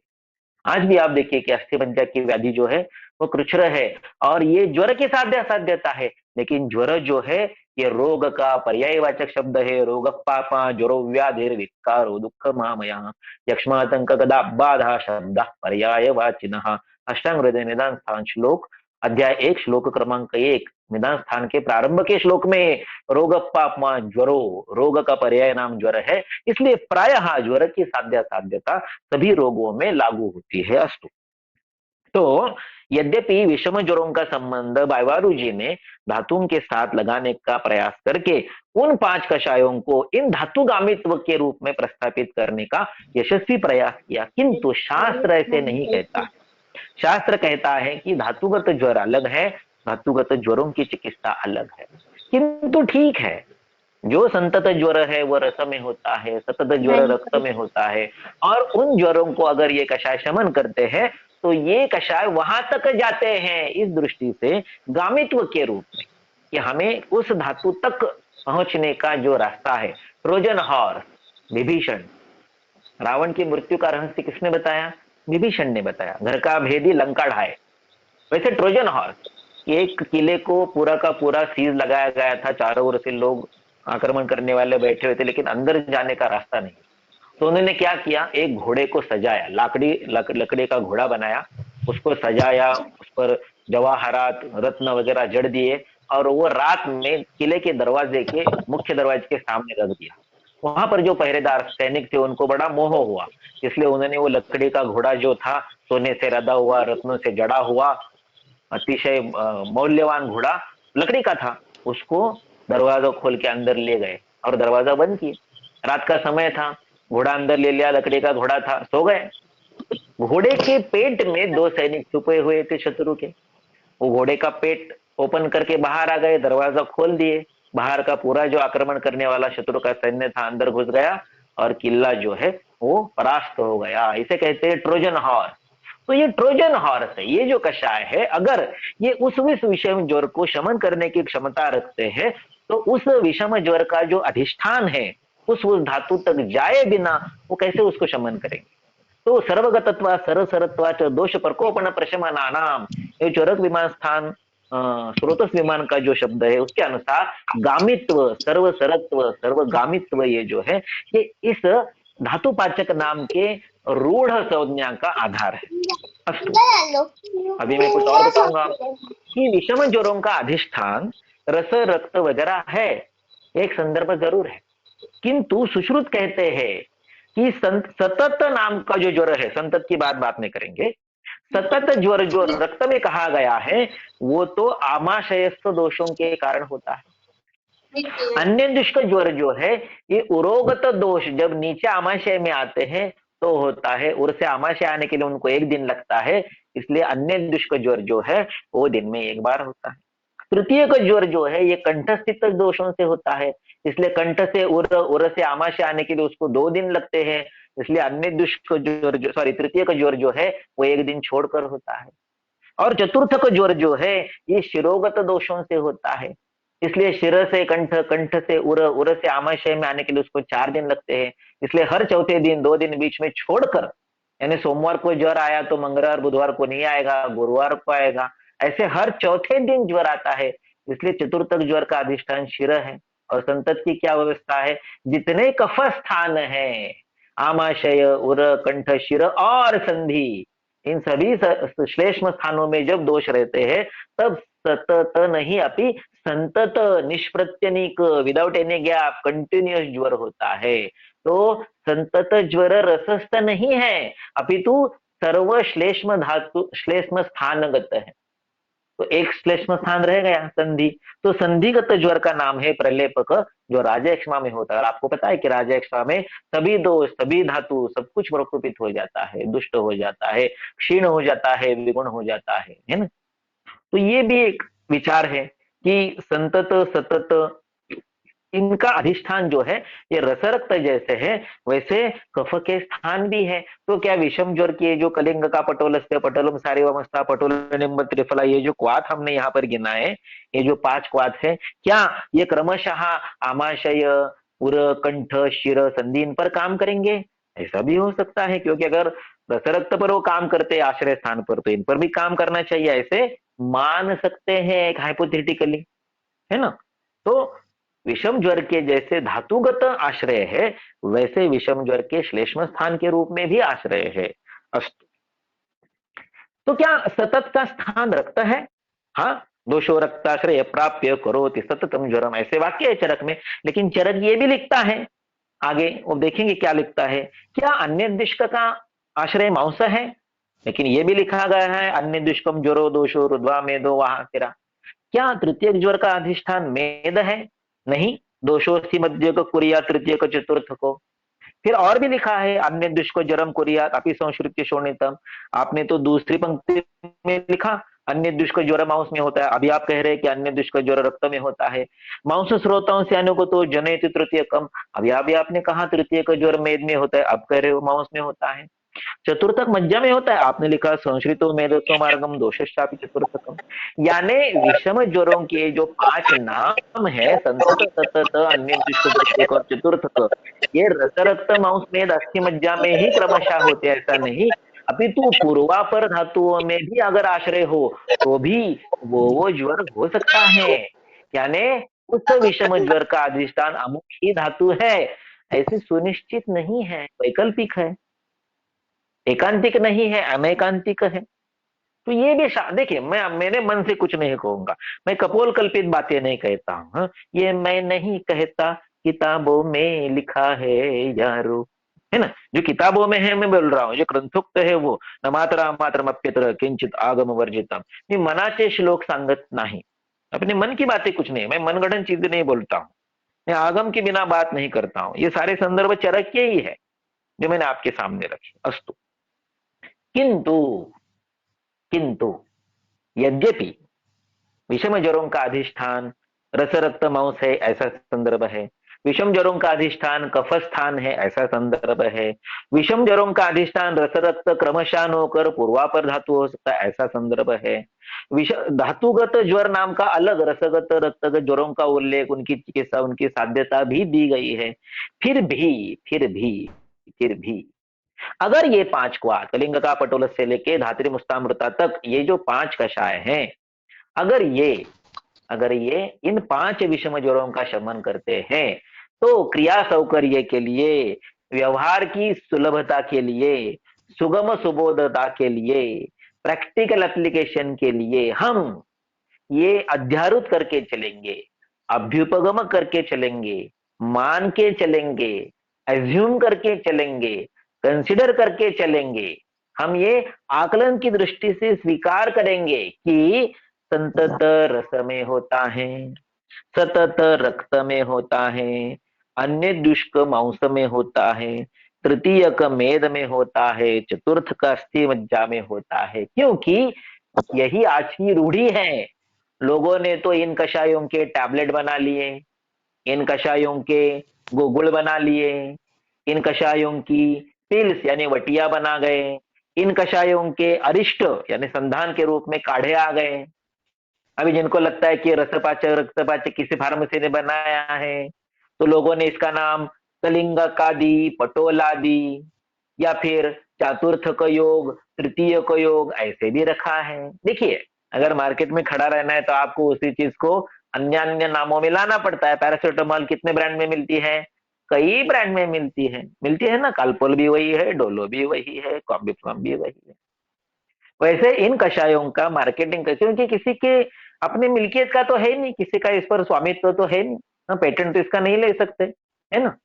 आज भी आप देखिए कि अस्थि मज्जा की व्याधि जो है वो कृच्छ्र है, और ये ज्वर की साध्य असाध्यता है, लेकिन ज्वर जो है ये रोग का पर्यायवाचक शब्द है, रोग पापा ज्वरो व्याधिर विकारो दुख मामया, यक्ष्मातंक गदा बाधा शब्द पर्यायवाचिनः। अष्टांग हृदय निदान स्थान श्लोक अध्याय 1 श्लोक क्रमांक 1 निदान स्थान के प्रारंभ के श्लोक में रोग पापमा ज्वरो, रोग का पर्याय नाम ज्वर है, इसलिए प्रायः ज्वर की साध्य साध्यता सभी रोगों में लागू होती है। अस्तु, तो यद्यपि विषम ज्वरों का संबंध बायवारू जी ने धातुओं के साथ लगाने का प्रयास करके उन 5 कषायों को इन धातुगामित्व के रूप में प्रस्थापित करने का यशस्वी प्रयास किया, किंतु शास्त्र ऐसे नहीं कहता। शास्त्र कहता है कि धातुगत ज्वर अलग है, धातुगत ज्वरों की चिकित्सा अलग है। किंतु ठीक है, जो संतत ज्वर है वो रस में होता है, सतत ज्वर रक्त में होता है, और उन ज्वरों को अगर ये कषाय शमन करते हैं तो ये कषाय वहां तक जाते हैं, इस दृष्टि से गामित्व के रूप में कि हमें उस धातु तक पहुंचने का जो रास्ता है। ट्रोजन हॉर्स विभीषण, रावण की मृत्यु का रहस्य किसने बताया? विभीषण ने बताया, घर का भेदी लंका ढाए। वैसे ट्रोजन हॉर्स, एक किले को पूरा का पूरा सीज लगाया गया था, चारों ओर से लोग आक्रमण करने वाले बैठे हुए थे, लेकिन अंदर जाने का रास्ता नहीं। तो उन्होंने क्या किया, एक घोड़े को सजाया, लकड़ी का घोड़ा बनाया, उसको सजाया, उस पर जवाहरात रत्न वगैरह जड़ दिए, और वो रात में किले के दरवाजे के मुख्य दरवाजे के सामने रख दिया। वहां पर जो पहरेदार सैनिक थे उनको बड़ा मोह हुआ, इसलिए उन्होंने वो लकड़ी का घोड़ा जो था, सोने से रदा हुआ, रत्नों से जड़ा हुआ, अतिशय मौल्यवान घोड़ा लकड़ी का था, उसको दरवाजा खोल के अंदर ले गए और दरवाजा बंद किए। रात का समय था, घोड़ा अंदर ले लिया, लकड़ी का घोड़ा था, सो गए। घोड़े के पेट में दो सैनिक छुपे हुए थे शत्रु के, वो घोड़े का पेट ओपन करके बाहर आ गए, दरवाजा खोल दिए, बाहर का पूरा जो आक्रमण करने वाला शत्रु का सैन्य था अंदर घुस गया और किला जो है वो परास्त हो गया। इसे कहते हैं ट्रोजन हॉर्स। तो ये ट्रोजन हॉर्स है, ये जो कषाय है, अगर ये उस विषम ज्वर को शमन करने की क्षमता रखते हैं तो उस विषम ज्वर का जो अधिष्ठान है उस धातु तक जाए बिना वो कैसे उसको शमन करेंगे। तो सर्वगतत्वा सरसरत्वा च दोष प्रकोपन प्रशमनानाम, ये चोरक विमान स्थान स्रोतस विमान का जो शब्द है उसके अनुसार गामित्व, सर्वसरत्व, सर्वगामित्व ये जो है ये इस धातुपाचक नाम के रूढ़ संज्ञा का आधार है। अस्तु, अभी मैं कुछ और बताऊंगा कि विषम ज्वरों का अधिष्ठान रस रक्त वगैरह है, एक संदर्भ जरूर है, किंतु सुश्रुत कहते हैं कि सतत नाम का जो ज्वर है, संतत की बात नहीं करेंगे, सतत ज्वर जो रक्त में कहा गया है वो तो आमाशयस्थ दोषों के कारण होता है। अन्य दुष्क ज्वर जो है ये उरोगत दोष जब नीचे आमाशय में आते हैं तो होता है, उर से आमाशय आने के लिए उनको एक दिन लगता है, इसलिए अन्य दुष्क ज्वर जो है वो दिन में एक बार होता है। तृतीय का ज्वर जो है ये कंठस्थित दोषों से होता है, इसलिए कंठ से उर से आमाशय आने के लिए उसको 2 दिन लगते हैं, इसलिए अन्य दुष्क ज्वर जो तृतीय का ज्वर जो है वो एक दिन छोड़कर होता है। और चतुर्थ का ज्वर जो है ये शिरोगत दोषों से होता है, इसलिए शिर से कंठ, कंठ से उर से आमाशय में आने के लिए उसको 4 दिन लगते हैं, इसलिए हर चौथे दिन 2 दिन बीच में छोड़कर, यानी सोमवार को ज्वर आया तो मंगलवार बुधवार को नहीं आएगा, गुरुवार को आएगा, ऐसे हर चौथे दिन ज्वर आता है, इसलिए चतुर्थक ज्वर का अधिष्ठान शिर है। और संतत की क्या व्यवस्था है, जितने कफ स्थान है आमाशय, उर, कंठ, शिर और संधि, इन सभी श्लेष्म स्थानों में जब दोष रहते हैं तब सतत नहीं अपि संतत निष्प्रत्यनिक विदाउट एनी गैप कंटिन्यूअस ज्वर होता है। तो संतत ज्वर रसस्थ नहीं है अपितु सर्व श्लेष्म धातु श्लेष्म स्थानगत है। तो एक श्लेष्म स्थान रह गया संधि, तो संधिगत ज्वर का नाम है प्रलेपक, जो राजयक्ष्मा में होता है। और आपको पता है कि राजयक्ष्मा में सभी दोष, सभी धातु, सब कुछ प्रकोपित हो जाता है, दुष्ट हो जाता है, क्षीण हो जाता है, विगुण हो जाता है ना। तो ये भी एक विचार है कि संतत सतत इनका अधिष्ठान जो है ये रसरक्त जैसे है वैसे कफ के स्थान भी है। तो क्या विषम ज्वर की जो कलिंग का पटोलस्य, पटोलम सारिवमस्ता, पटोलनिम्ब त्रिफला, ये जो क्वाथ हमने यहाँ पर गिनाए, ये जो 5 क्वाथ है, क्या ये क्रमशः आमाशय, उर, कंठ, शिर, संधि इन पर काम करेंगे? ऐसा भी हो सकता है, क्योंकि अगर रसरक्त पर वो काम करते आश्रय स्थान पर तो इन पर भी काम करना चाहिए, ऐसे मान सकते हैं एक हाइपोथेटिकली, है ना। तो विषम ज्वर के जैसे धातुगत आश्रय है वैसे विषम ज्वर के श्लेष्म स्थान के रूप में भी आश्रय है। अस्तु, तो क्या सतत का स्थान रक्त है? हाँ, दोषो रक्ताश्रय प्राप्य करोति सततम ज्वरम, ऐसे वाक्य है चरक में। लेकिन चरक ये भी लिखता है आगे, वो देखेंगे क्या लिखता है, क्या अन्य दुष्क का आश्रय मांस है? लेकिन ये भी लिखा गया है अन्य दुष्कम ज्वरो दोषो रुद्वा मेदो वहां। क्या तृतीय ज्वर का अधिष्ठान मेद है? नहीं, दोषोस्थि मध्य को कुरिया तृतीय को चतुर्थ को। फिर और भी लिखा है अन्य दुष्को जरम कुरिया अपि संश्रुत्य शोणितम, आपने तो दूसरी पंक्ति में लिखा अन्य दुष्क ज्वर मांस में होता है, अभी आप कह रहे हैं कि अन्य दुष्क ज्वर रक्त में होता है। मांस स्रोतों से अनुगतो जनयति तृतीय कम, अभी आपने कहा तृतीय का ज्वर मेद में होता है, अब कह रहे हो मांस में होता है। चतुर्थक मज्जा में होता है, आपने लिखा संश्रितो मेदत्व मार्गम दोषश्चापि चतुर्थकम। यानी विषम ज्वरों के जो 5 नाम है संतत, सतत, अन्य दुष्ट और चतुर्थक, ये रसरक्त मांस मेद अस्थि मज्जा में ही क्रमशः होते, ऐसा नहीं, अपितु पूर्वापर धातुओं में भी अगर आश्रय हो तो भी वो ज्वर हो सकता है। यानी उस विषम ज्वर का अधिष्ठान अमुक ही धातु है ऐसे सुनिश्चित नहीं है, वैकल्पिक है, एकांतिक नहीं है, अनैकांतिक है। तो ये भी देखिए, मैं मेरे मन से कुछ नहीं कहूंगा, मैं कपोल कल्पित बातें नहीं कहता हूं, ये मैं नहीं कहता किताबों में लिखा है यारो, है ना। जो किताबों में है मैं बोल रहा हूँ, जो ग्रंथोक्त है वो न मात्रा मात्रम अप्यत्र किंचित आगम वर्जितम, मी मनाचे श्लोक सांगत नाही, अपने मन की बातें कुछ नहीं, मैं मनगढ़ंत चीजें नहीं बोलता हूँ, मैं आगम के बिना बात नहीं करता हूँ। ये सारे संदर्भ चरक के ही है जो मैंने आपके सामने रखे। अस्तु, किंतु किंतु यद्यपि विषम ज्वरों का अधिष्ठान रस रक्त मांस है, ऐसा संदर्भ है। विषम ज्वरों का अधिष्ठान कफ स्थान है, ऐसा संदर्भ है। विषम ज्वरों का अधिष्ठान रस रक्त क्रमशान होकर पूर्वापर धातु हो सकता है, ऐसा संदर्भ है। विष धातुगत ज्वर नाम का अलग, रसगत रक्तगत ज्वरों का उल्लेख, उनकी चिकित्सा, उनकी साध्यता भी दी गई है। फिर भी अगर ये पांच क्वार कलिंग का पटोल से लेके धात्री मुस्तामृता तक, ये जो पांच कषाय हैं, अगर ये इन पांच विषम ज्वरों का शमन करते हैं, तो क्रिया सौकर्य के लिए, व्यवहार की सुलभता के लिए, सुगम सुबोधता के लिए, प्रैक्टिकल एप्लीकेशन के लिए हम ये अध्यारोप करके चलेंगे, अभ्युपगम करके चलेंगे, मान के चलेंगे, एज्यूम करके चलेंगे, कंसिडर करके चलेंगे। हम ये आकलन की दृष्टि से स्वीकार करेंगे कि संतत रस में होता है, सतत रक्त में होता है, अन्य दुष्क मांस में होता है, तृतीय का मेद में होता है, चतुर्थ का अस्थि मज्जा में होता है, क्योंकि यही आज की रूढ़ी है। लोगों ने तो इन कषायों के टैबलेट बना लिए, इन कषायों के गोगुल बना लिए, इन कषायों की पिल्स यानी वटिया बना गए, इन कषायों के अरिष्ट यानी संधान के रूप में काढ़े आ गए। अभी जिनको लगता है कि रसपाचक रक्तपाचक किसी फार्मेसी ने बनाया है, तो लोगों ने इसका नाम कलिंगकादि, पटोलादि या फिर चतुर्थ का योग, तृतीय का योग ऐसे भी रखा है। देखिए, अगर मार्केट में खड़ा रहना है तो आपको उसी चीज को अन्य अन्य नामों में लाना पड़ता है। पैरासिटामोल कितने ब्रांड में मिलती है? कई ब्रांड में मिलती है ना। कालपोल भी वही है, डोलो भी वही है, कॉम्बिफ्लॉम भी वही है। वैसे इन कषायों का मार्केटिंग कैसे, क्योंकि किसी के अपनी मिल्कियत का तो है नहीं, किसी का इस पर स्वामित्व तो है नहीं ना, पेटेंट तो इसका नहीं ले सकते, है ना।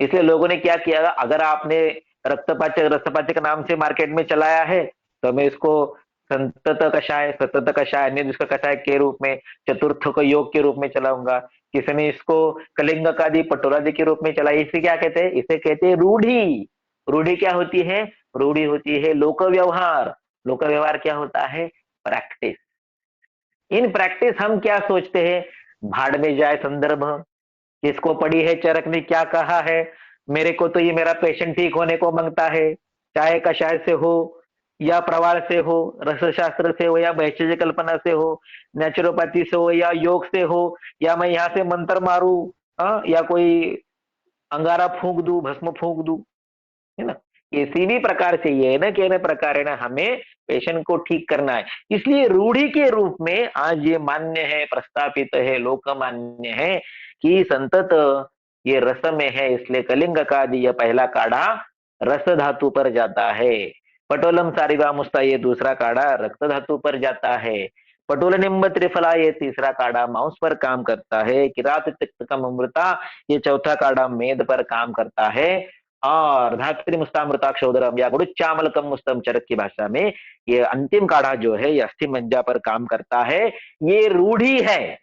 इसलिए लोगों ने क्या किया, अगर आपने रक्तपाचक रसपाचक नाम से मार्केट में चलाया है तो मैं इसको संतत कषाय, सतत कषाय, अन्य दुष्क कषाय के रूप में, चतुर्थ को योग के रूप में चलाऊंगा। किसी ने इसको कलिंगकादि, पटोलादि के रूप में चलाया। इसे क्या कहते हैं? इसे कहते हैं रूढ़ी। रूढ़ी क्या होती है? रूढ़ी होती है लोक व्यवहार। लोक व्यवहार क्या होता है? प्रैक्टिस। इन प्रैक्टिस हम क्या सोचते हैं? भाड़ में जाए संदर्भ, किसको पड़ी है, चरक ने क्या कहा है, मेरे को तो ये मेरा पेशेंट ठीक होने को मांगता है, चाहे कषाय से हो या प्रवाल से हो, रसशास्त्र से हो या वैशेषिक कल्पना से हो, नेचुरोपैथी से हो या योग से हो, या मैं यहाँ से मंत्र मारू या कोई अंगारा फूंक दू, भस्म फूंक दू, है ना। किसी भी प्रकार से ये है ना कि प्रकार है ना, हमें पेशेंट को ठीक करना है। इसलिए रूढ़ी के रूप में आज ये मान्य है, प्रस्तापित है, लोक मान्य है कि संतत ये रस में है, इसलिए कलिंग का यह पहला काढ़ा रस धातु पर जाता है। पटोलम सारिवा मुस्ता ये दूसरा काढ़ा रक्त धातु पर जाता है। पटोल निम्ब त्रिफला ये तीसरा काढ़ा मांस पर काम करता है। किरात तिक्तकम अमृता ये चौथा काढ़ा मेद पर काम करता है। और धात्री मुस्तामृताक्षोदरम या गुड़ुच्चामलकम मुस्तम चरक की भाषा में ये अंतिम काढ़ा जो है ये अस्थि मज्जा पर काम करता है। ये रूढ़ी है,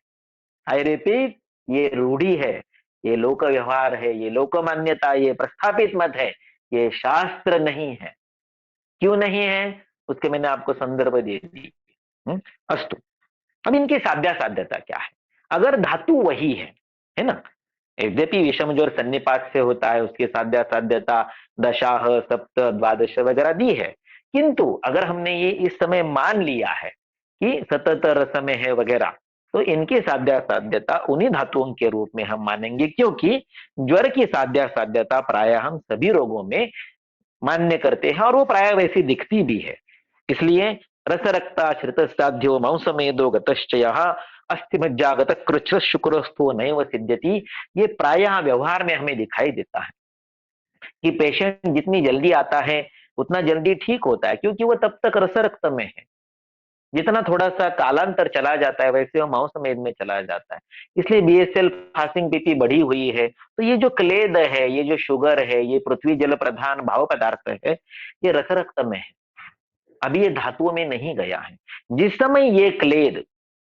आई रिपीट, ये रूढ़ी है, ये लोक व्यवहार है, ये लोक मान्यता, ये प्रस्थापित मत है, ये शास्त्र नहीं है। क्यों नहीं है? उसके मैंने आपको संदर्भ दे दी। अस्तु, अब इनकी साध्यता क्या है? अगर धातु वही है ना, यद्यपि विषम ज्वर सन्निपात से होता है, उसकी साध्यता दशाह, सप्त, द्वादश वगैरह दी है, किंतु अगर हमने ये इस समय मान लिया है कि सतत रस में है वगैरह, तो इनकी साध्यता उन्हीं धातुओं के रूप में हम मानेंगे, क्योंकि ज्वर की साध्यता प्राय हम सभी रोगों में मान्य करते हैं और वो प्राय वैसी दिखती भी है। इसलिए रस रक्ता श्रितस्ताध्यो मांसमेदो गतश्चयः अस्थि मज्जागत कृच्छ शुक्रस्थो नैव सिद्ध्यति, ये प्रायः व्यवहार में हमें दिखाई देता है कि पेशेंट जितनी जल्दी आता है उतना जल्दी ठीक होता है, क्योंकि वो तब तक रस रक्त में है। जितना थोड़ा सा कालांतर चला जाता है वैसे वो मांस मेद में चला जाता है। इसलिए बीएसएल फास्टिंग पीपी बढ़ी हुई है। तो ये जो क्लेद है, ये जो शुगर है, ये पृथ्वी जल प्रधान भाव पदार्थ है, ये रस रक्त में है, अभी ये धातुओं में नहीं गया है। जिस समय ये क्लेद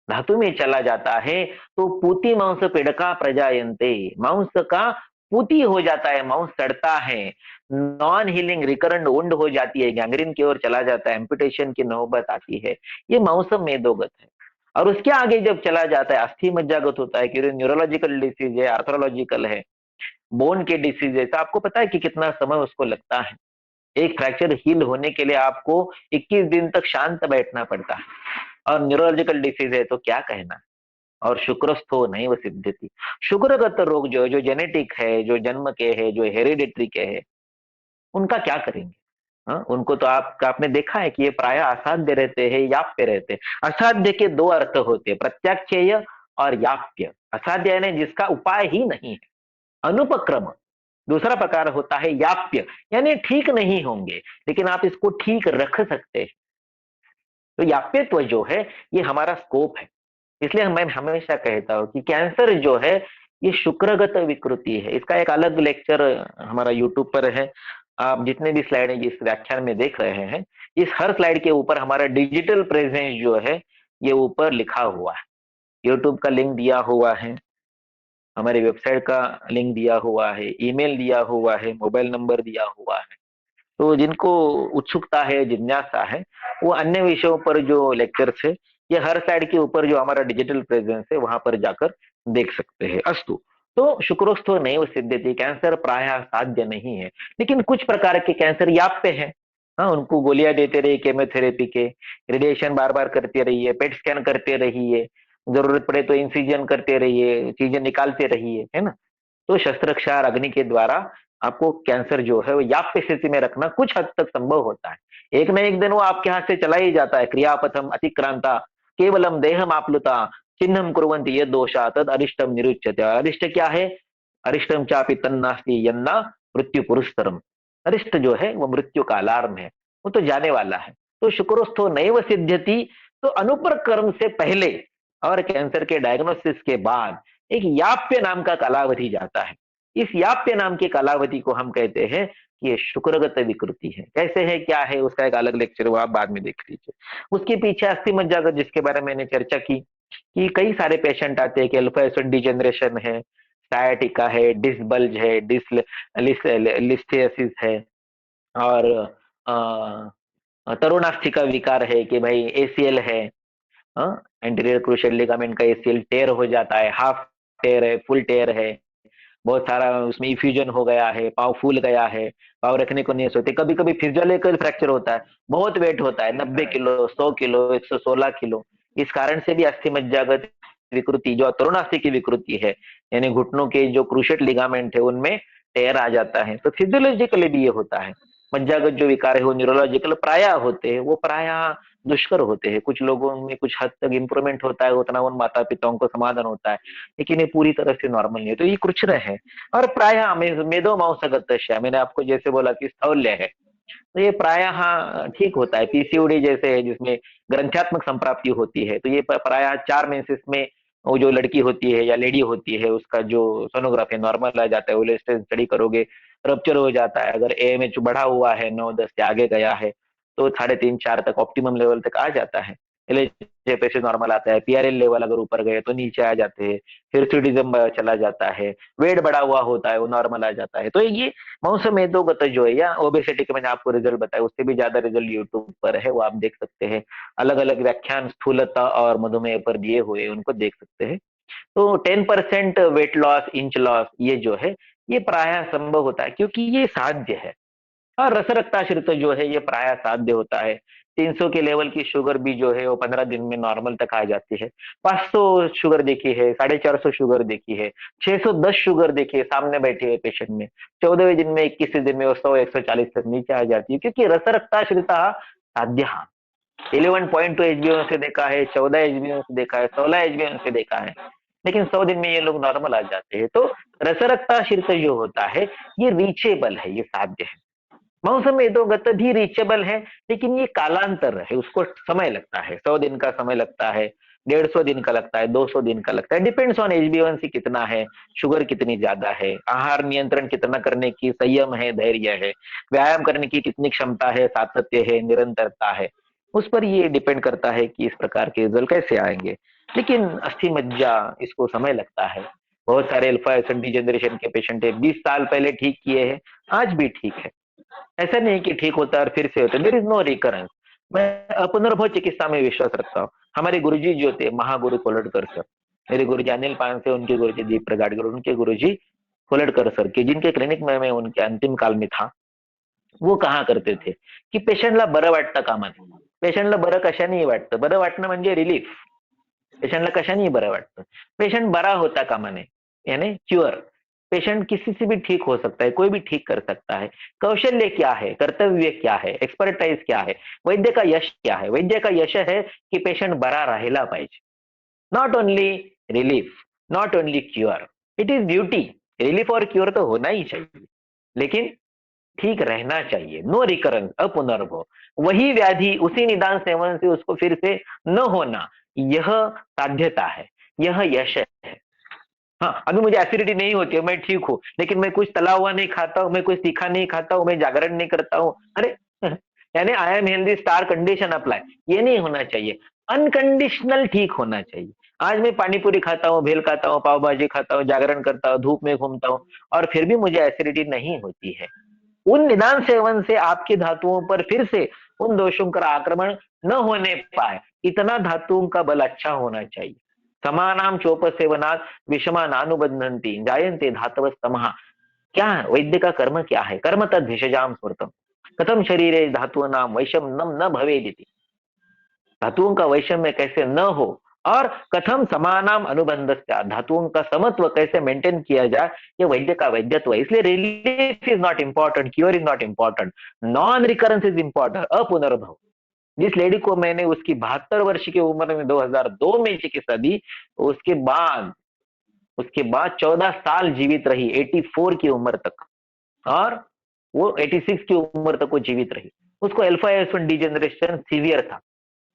धातु में चला जाता है तो पूती मांस पिड़का प्रजायन्ते, मांस का पूती हो जाता है, मांस सड़ता है, नॉन हीलिंग रिकरेंट वुंड हो जाती है, गैंग्रीन की ओर चला जाता है, एम्पुटेशन की नौबत आती है। ये मांस मेदोगत है। और उसके आगे जब चला जाता है अस्थि मज्जागत होता है, क्योंकि न्यूरोलॉजिकल डिसीज है, आर्थरोलॉजिकल है, बोन के डिसीज है। तो आपको पता है कि कितना समय उसको लगता है। एक फ्रैक्चर हील होने के लिए आपको 21 दिन तक शांत बैठना पड़ता है, और न्यूरोलॉजिकल डिसीज है तो क्या कहना। और शुक्रस्थो नहीं वो सिद्धति, शुक्रगत रोग जो है, जो जेनेटिक है, जो जन्म के है, जो हेरिडिटरी के है, उनका क्या करेंगे। हाँ, उनको तो आपने देखा है कि ये प्राय असाध्य रहते हैं, याप्य रहते हैं। असाध्य के दो अर्थ होते हैं, प्रत्याक्षेय और याप्य। असाध्य यानी जिसका उपाय ही नहीं है, अनुपक्रम। दूसरा प्रकार होता है याप्य, यानी ठीक नहीं होंगे लेकिन आप इसको ठीक रख सकते हैं। तो याप्यत्व जो है ये हमारा स्कोप है। इसलिए मैं हमेशा कहता हूं कि कैंसर जो है ये शुक्रगत विकृति है। इसका एक अलग लेक्चर हमारा यूट्यूब पर है। आप जितने भी स्लाइड इस व्याख्यान में देख रहे हैं, इस हर स्लाइड के ऊपर हमारा डिजिटल प्रेजेंस जो है ये ऊपर लिखा हुआ है। यूट्यूब का लिंक दिया हुआ है, हमारी वेबसाइट का लिंक दिया हुआ है, ईमेल दिया हुआ है, मोबाइल नंबर दिया हुआ है। तो जिनको उत्सुकता है, जिज्ञासा है, वो अन्य विषयों पर जो लेक्चर्स है ये हर साइड के ऊपर जो हमारा डिजिटल प्रेजेंस है वहां पर जाकर देख सकते हैं। अस्तु, तो शुक्रोस्थो नैव सिद्ध्यति, कैंसर प्राय साध्य नहीं है, लेकिन कुछ प्रकार के कैंसर याप्य है। हाँ, उनको गोलियां देते रहिए केमोथेरेपी के, रेडिएशन बार बार करते रहिए, पेट स्कैन करते रहिए, जरूरत पड़े तो इंसिजन करते रहिए, चीजें निकालते रहिए, है ना। तो शस्त्रक्षार अग्नि के द्वारा आपको कैंसर जो है वो याप्य स्थिति में रखना कुछ हद तक संभव होता है। एक न एक दिन वो आपके हाथ से चला ही जाता है। क्रियापथम अतिक्रांता केवलम देहम आप्लुता चिन्हम कुर्वन्ति ये दोषा तद अरिष्टम निरुच्यते। और अरिष्ट क्या है? अरिष्टम चापि तन्नास्ति यन्ना मृत्यु पुरस्सरम। अरिष्ट जो है वो मृत्यु का अलार्म है, वो तो जाने वाला है। तो शुक्रोस्थो नैव सिद्ध्यति, तो अनुपक्रम से पहले और कैंसर के डायग्नोसिस के बाद एक याप्य नाम का कालावधि जाता है। इस याप्य नाम की कालावधि को हम कहते हैं कि ये शुक्रगत विकृति है। कैसे है, क्या है, उसका एक अलग लेक्चर वो आप बाद में देख लीजिए। उसके पीछे अस्थि मज्जागत जिसके बारे में मैंने चर्चा की कि कई सारे पेशेंट आते हैं कि अल्फा एसिड डिजेनरेशन है, सायाटिका है, डिस्क बल्ज है, लिस्थेसिस है, और तरुणास्थि का विकार है कि भाई एसीएल है, एंटीरियर क्रूशियल लिगामेंट का एसीएल टेयर हो जाता है, हाफ टेयर है, फुल टेयर है, बहुत सारा उसमें इफ्यूजन हो गया है, पाव फूल गया है, पाव रखने को नहीं सोते। कभी कभी फिजियोलॉजिकल फ्रैक्चर होता है, बहुत वेट होता है, 90 किलो, 100 किलो, 116 किलो। इस कारण से भी अस्थि मज्जागत विकृति जो तरुणास्थि की विकृति है, यानी घुटनों के जो क्रूशियल लिगामेंट है उनमें टेयर आ जाता है। तो फिजियोलॉजिकली भी ये होता है। मज्जागत जो विकार है वो न्यूरोलॉजिकल प्राय होते हैं, वो प्राय दुष्कर होते हैं। कुछ लोगों में कुछ हद तक इंप्रूवमेंट होता है, उतना उन माता पिताओं को समाधान होता है, लेकिन ये पूरी तरह से नॉर्मल नहीं है। तो ये कुछ है। और प्राय मेदो मांसगत, मैंने आपको जैसे बोला कि स्थौल्य है, तो ये प्राय ठीक होता है। पीसीओडी जैसे है जिसमें ग्रंथात्मक संप्राप्ति होती है, तो ये प्राय 4 मेंसेस में वो जो लड़की होती है या लेडी होती है उसका जो सोनोग्राफी नॉर्मल आ जाता है, वो स्टडी करोगे रप्चर हो जाता है। अगर एएमएच बढ़ा हुआ है, 9-10 से आगे गया है, तो 3.5-4 तक ऑप्टिमम लेवल तक आ जाता है। एलएचएफ नॉर्मल आता है, पीआरएल लेवल अगर ऊपर गए तो नीचे आ जाते हैं, फिर सिडिज्म चला जाता है, वेट बढ़ा हुआ होता है वो नॉर्मल आ जाता है। तो ये मांस मेदोगत जो है या ओबेसिटी के मैंने आपको रिजल्ट बताया, उससे भी ज्यादा रिजल्ट यूट्यूब पर है, वो आप देख सकते हैं। अलग अलग व्याख्यान स्थूलता और मधुमेह पर दिए हुए उनको देख सकते हैं। तो 10% वेट लॉस, इंच लॉस, ये जो है ये प्राय संभव होता है क्योंकि ये साध्य है। और रस रक्ताश्रित जो है ये प्राय साध्य होता है। 300 के लेवल की शुगर भी जो है वो 15 दिन में नॉर्मल तक आ जाती है। 500 शुगर देखी है, 450 शुगर देखी है, 610 शुगर देखी है, सामने बैठे हुए पेशेंट में 14वें दिन में, 21वें दिन में वो 100-140 तक नीचे आ जाती है, क्योंकि रस रक्ताश्रिता साध्य। 11.2 एचबीएम से देखा है, 14 एचबीएम से देखा है, 16 एचबीएम से देखा है, लेकिन 100 दिन में ये लोग नॉर्मल आ जाते हैं। तो रस रक्ताश्रित जो होता है ये रीचेबल है, ये साध्य है। मौसमी तो गत भी रीचेबल है, लेकिन ये कालांतर है, उसको समय लगता है, 100 दिन का समय लगता है, 150 दिन का लगता है, 200 दिन का लगता है, डिपेंड्स ऑन HbA1c कितना है, शुगर कितनी ज्यादा है, आहार नियंत्रण कितना करने की संयम है, धैर्य है, व्यायाम करने की कितनी क्षमता है, सातत्य है, निरंतरता है, उस पर ये डिपेंड करता है कि इस प्रकार के रिजल्ट कैसे आएंगे। लेकिन अस्थि मज्जा, इसको समय लगता है। बहुत सारे अल्फा एसएनडी जनरेशन के पेशेंट है, 20 साल पहले ठीक किए हैं, आज भी ठीक है। ऐसा नहीं कि ठीक होता है और फिर से होता है, देयर इज नो रिकरेंस। मैं पुनर्भव चिकित्सा में विश्वास रखता हूँ। हमारे गुरुजी जो थे महागुरु कोलटकर सर, मेरे गुरुजी अनिल पान से, उनके गुरुजी दीप प्रगाटकर, उनके गुरुजी कोलटकर सर के, जिनके क्लिनिक में मैं उनके अंतिम काल में था, वो कहा करते थे की पेशंटला बरं वाटतं कामा नये. पेशंटला बरं कशानेही वाटतं, बरं वाटणं म्हणजे रिलीफ. पेशेंटला कशानेही बरं वाटतं, पेशेंट बरा होता कामा नये, यानी क्योर। पेशेंट किसी से भी ठीक हो सकता है, कोई भी ठीक कर सकता है। कौशल्य क्या है, कर्तव्य क्या है, एक्सपर्टाइज क्या है, वैद्य का यश क्या है? वैद्य का यश है की पेशंट बरा राहिला पाहिजे. Not only relief, not only cure, it is duty. Relief और क्योर तो होना ही चाहिए, लेकिन ठीक रहना चाहिए, नो रिकरेंस, अपुनर्भव। वही व्याधि उसी निदान सेवन से उसको फिर से न होना, यह साध्यता है, यह यश है। हाँ, अभी मुझे एसिडिटी नहीं होती है, मैं ठीक हूं, लेकिन मैं कुछ तला हुआ नहीं खाता हूं, मैं कुछ तीखा नहीं खाता हूं, मैं जागरण नहीं करता हूं, अरे यानी I am healthy, star condition apply, ये नहीं होना चाहिए। अनकंडीशनल ठीक होना चाहिए। आज मैं पानीपुरी खाता हूँ, भेल खाता हूँ, पाव भाजी खाता हूँ, जागरण करता हूँ, धूप में घूमता हूँ, और फिर भी मुझे एसिडिटी नहीं होती है। उन निदान सेवन से आपकी धातुओं पर फिर से उन दोषों का आक्रमण न होने पाए, इतना धातुओं का बल अच्छा होना चाहिए। समानाम चोप सेवनात् विषमानानुबंधन्ति जायन्ते धातवस्तमः। क्या है वैद्य का कर्म, क्या है कर्म? तद भिषजाम स्मृतम कथम शरीरे धातुओं वैषम्यम न भवेदिति। धातुओं का वैषम्य कैसे न हो, और कथम समानाम अनुबंध, धातुओं का समत्व कैसे मेंटेन किया जाए, ये वैद्य का वैद्यत्व है। इसलिए relief is not important, cure is not important, non recurrence is important, अपुनर्भव। जिस लेडी को मैंने उसकी 72 वर्ष की उम्र में 2002 में चिकित्सा दी, उसके बाद 14 साल जीवित रही, 84 की उम्र तक, और वो 86 की उम्र तक वो जीवित रही। उसको अल्फा एस1 डिजेनरेशन सीवियर था,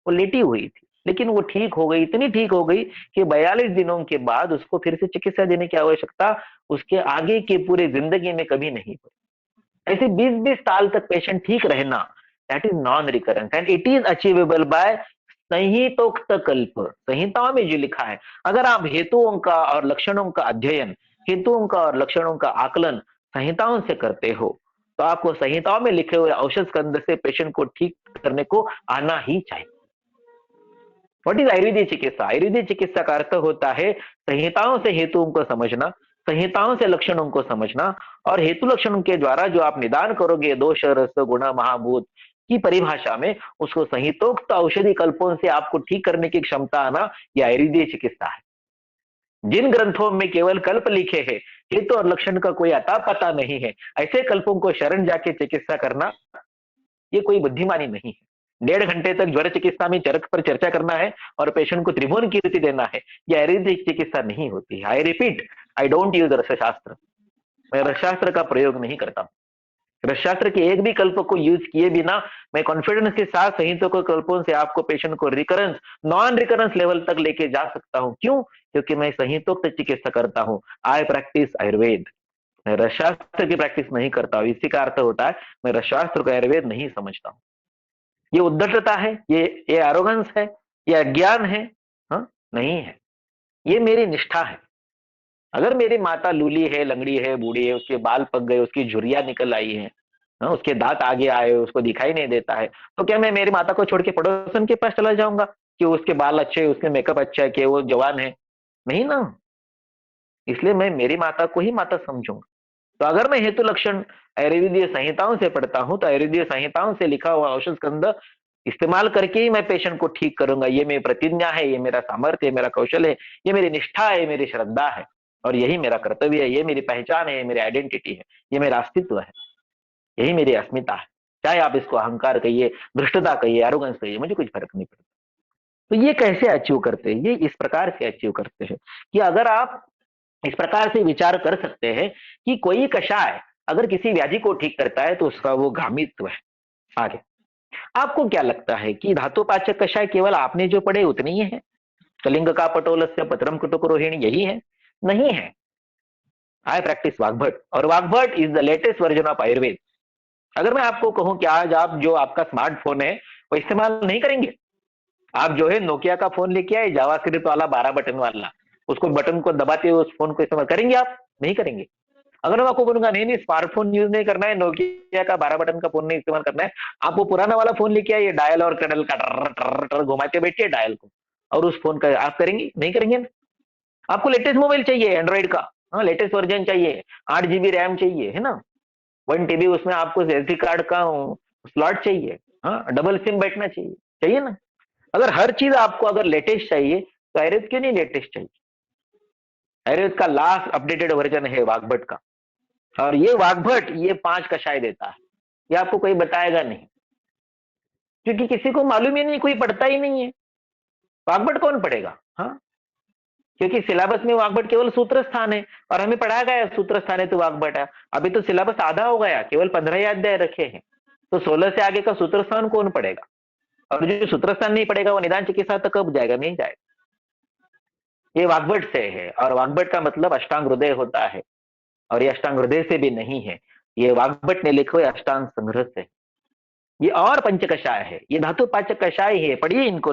वो लेटी हुई थी, लेकिन वो ठीक हो गई, इतनी ठीक हो गई कि 42 दिनों के बाद उसको फिर से चिकित्सा देने की आवश्यकता उसके आगे की पूरी जिंदगी में कभी नहीं पड़ी। ऐसे 20-20 साल तक पेशेंट ठीक रहना, that is non recurrence and it is achievable by संहितोक्त कल्प। संहिताओं में जो लिखा है, अगर आप हेतुओं का और लक्षणों का अध्ययन, हेतुओं का और लक्षणों का आकलन संहिताओं से करते हो, तो आपको संहिताओं में लिखे हुए औषध स्कंद से पेशेंट को ठीक करने को आना ही चाहिए। व्हाट इज आयुर्वेदीय चिकित्सा? आयुर्वेदीय चिकित्सा का अर्थ होता है संहिताओं से हेतुओं को समझना, संहिताओं से लक्षणों को समझना, और हेतु लक्षणों के द्वारा जो आप निदान करोगे दोष रस गुण महाभूत की परिभाषा में, उसको संहितोक्त औषधि कल्पों से आपको ठीक करने की क्षमता आना, यह आयुर्वेदीय चिकित्सा है। जिन ग्रंथों में केवल कल्प लिखे हैं, हेतु और लक्षण का कोई अता पता नहीं है, ऐसे कल्पों को शरण जाके चिकित्सा करना, ये कोई बुद्धिमानी नहीं है। 1.5 घंटे तक ज्वर चिकित्सा में चरक पर चर्चा करना है और पेशेंट को त्रिभुवन कीर्ति देना है, यह आयुर्वेदिक चिकित्सा नहीं होती है। I repeat, I don't use रसशास्त्र, मैं रसशास्त्र का प्रयोग नहीं करता। रसशास्त्र के एक भी कल्प को यूज किए बिना मैं कॉन्फिडेंस के साथ संहिता को कल्पों से आपको पेशेंट को रिकरेंस, नॉन रिकरेंस लेवल तक लेके जा सकता हूं। क्यों? क्योंकि मैं संहितोक्त चिकित्सा करता हूं। आई प्रैक्टिस आयुर्वेद, मैं रसशास्त्र की प्रैक्टिस नहीं करता हूं। इसी का अर्थ होता है मैं रसशास्त्र को आयुर्वेद नहीं समझता हूं। ये उद्धटता है, ये एरोगेंस है, ये अज्ञान है? हाँ, नहीं है, ये मेरी निष्ठा है। अगर मेरी माता लूली है, लंगड़ी है, बूढ़ी है, उसके बाल पक गए, उसकी झुर्रियां निकल आई है, हाँ, उसके दांत आगे आए, उसको दिखाई नहीं देता है, तो क्या मैं मेरी माता को छोड़ के पड़ोसन के पास चला जाऊंगा कि उसके बाल अच्छे है, उसके मेकअप अच्छा है, कि वो जवान है? नहीं ना। इसलिए मैं मेरी माता को ही माता समझूंगा। तो अगर मैं हेतु लक्षण आयुर्वेदीय संहिताओं से पढ़ता हूं, तो आयुर्वेदीय संहिताओं से लिखा हुआ औषध स्कंद इस्तेमाल करके ही मैं पेशेंट को ठीक करूंगा। ये मेरी प्रतिज्ञा है, ये मेरा सामर्थ्य है, मेरा कौशल है, ये मेरी निष्ठा है, मेरी श्रद्धा है, और यही मेरा कर्तव्य है, ये मेरी पहचान है, ये मेरी आइडेंटिटी है, ये मेरा अस्तित्व है, यही मेरी अस्मिता है। चाहे आप इसको अहंकार कहिए, धृष्टता कहिए, एरोगेंस कहिए, मुझे कुछ फर्क नहीं पड़ता। तो ये कैसे अचीव करते हैं? ये इस प्रकार से अचीव करते हैं कि अगर आप इस प्रकार से विचार कर सकते हैं कि कोई कषाय अगर किसी व्याधि को ठीक करता है तो उसका वो घामित्व है। आगे आपको क्या लगता है कि धातुपाचक कषाय केवल आपने जो पढ़े उतनी ही है? कलिंग का पटोलस्य पत्रम कुटुक रोहिणी यही है? नहीं है। आई प्रैक्टिस वाग्भट, और Vagbhata is the latest version of Ayurveda. अगर मैं आपको कहूं कि आज आप जो आपका स्मार्टफोन है वो इस्तेमाल नहीं करेंगे, आप जो है नोकिया का फोन लेके आए जावास्क्रिप्ट वाला 12 बटन वाला, उसको बटन को दबाते हुए उस फोन को इस्तेमाल करेंगे? आप नहीं करेंगे। अगर मैं आपको बोलूंगा नहीं नहीं स्मार्टफोन यूज नहीं करना है, नोकिया का 12 बटन का फोन नहीं इस्तेमाल करना है, आप वो पुराना वाला फोन लेके आइए, डायल और कडल का टर टर टर घुमाते बैठिए डायल को, और उस फोन का आप करेंगे? नहीं करेंगे ना। आपको लेटेस्ट मोबाइल चाहिए एंड्रॉइड का, हाँ लेटेस्ट वर्जन चाहिए, 8 GB रैम चाहिए, है ना, 1 TB उसमें आपको एसडी कार्ड का स्लॉट चाहिए, हाँ डबल सिम बैठना चाहिए, चाहिए ना। अगर हर चीज आपको अगर लेटेस्ट चाहिए तो आयुर्वेद क्यों नहीं लेटेस्ट चाहिए? आयुर्वेद का लास्ट अपडेटेड वर्जन है वाग्भट का, और ये वाग्भट ये 5 कषाय देता है, ये आपको कोई बताएगा नहीं, क्योंकि किसी को मालूम ही नहीं, कोई पढ़ता ही नहीं है। वाग्भट कौन पढ़ेगा? हाँ, क्योंकि सिलेबस में वाग्भट केवल सूत्र स्थान है, और हमें पढ़ाया गया सूत्र स्थान है तो वाग्भट है। अभी तो सिलेबस आधा हो गया, केवल 15 अध्याय रखे हैं, तो 16 से आगे का सूत्र स्थान कौन पढ़ेगा? और जो सूत्र स्थान नहीं पढ़ेगा वो निदान चिकित्सा तक कब जाएगा? नहीं जाएगा। ये वाग्भट से है, और वाग्भट का मतलब अष्टांग हृदय होता है, और ये अष्टांग हृदय से भी नहीं है, ये वाग्भट ने लिखे हुए अष्टांग संग्रह से। ये और पंच कषाय है, ये धातु पाचक कषाय है। पढ़िए इनको,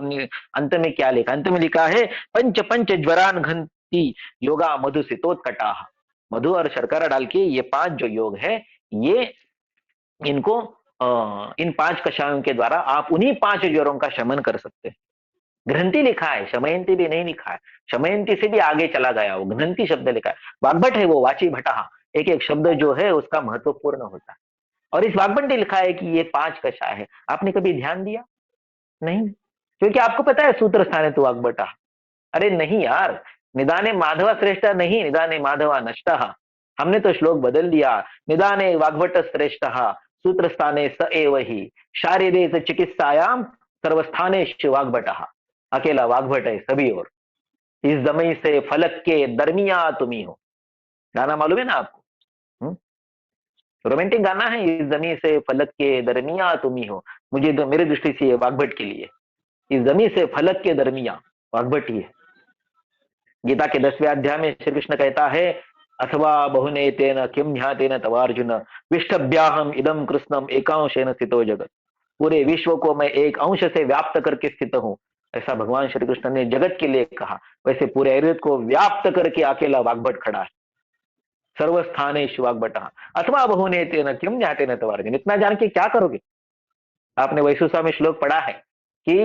अंत में क्या लिखा, अंत में लिखा है पंच पंच ज्वरान घंती योगा मधु सितोत्कटा। मधु और शर्करा डाल के ये 5 जो योग है, ये इनको इन 5 कषायों के द्वारा आप उन्हीं 5 ज्वरों का शमन कर सकते हैं। घ्रंथि लिखा है, शमयंती भी नहीं लिखा है, शमयंती से भी आगे चला गया, वो घ्रंथि शब्द लिखा है। वाग्भट है वो वाची भटा, एक एक शब्द जो है उसका महत्वपूर्ण होता है, और इस वाग्भट ने लिखा है कि ये 5 कषाय है। आपने कभी ध्यान दिया? नहीं, क्योंकि आपको पता है सूत्र स्थान है तो वाग्भटा। अरे नहीं यार, निदाने माधवा श्रेष्ठ नहीं, निदाने माधवा नष्ट। हमने तो श्लोक बदल दिया, निदाने वाग्भट श्रेष्ठ सूत्र स्थाने स एव ही शारीरिक चिकित्सायाम सर्वस्थाने वाग्भट। अकेला वाग्भट है सभी और। इस जमी से फलक के दरमिया तुम्ही हो, गाना मालूम है ना आपको? रोमांटिक गाना है, इस जमी से फलक के दरमिया तुम्ही हो। मुझे तो मेरी दृष्टि से ये वाग्भट के लिए, इस जमी से फलक के दरमिया वाग्भट ही है। गीता के 10वें अध्याय में श्री कृष्ण कहता है, अथवा बहुने तेन किम ध्यातेन तवार्जुन विष्टभ्याहम इदम कृष्णम एकांशेन स्थितो जगत। पूरे विश्व को मैं एक अंश से व्याप्त करके स्थित हूं, ऐसा भगवान श्री कृष्ण ने जगत के लिए कहा। वैसे पूरे आयुर्वेद को व्याप्त करके अकेला वाग्भट खड़ा है, सर्वस्थानेषु वाग्भट। अथवा बहुने तेन किम ध्यातेन तवार्जुन, इतना जान के क्या करोगे? आपने वैशुषा में श्लोक पढ़ा है कि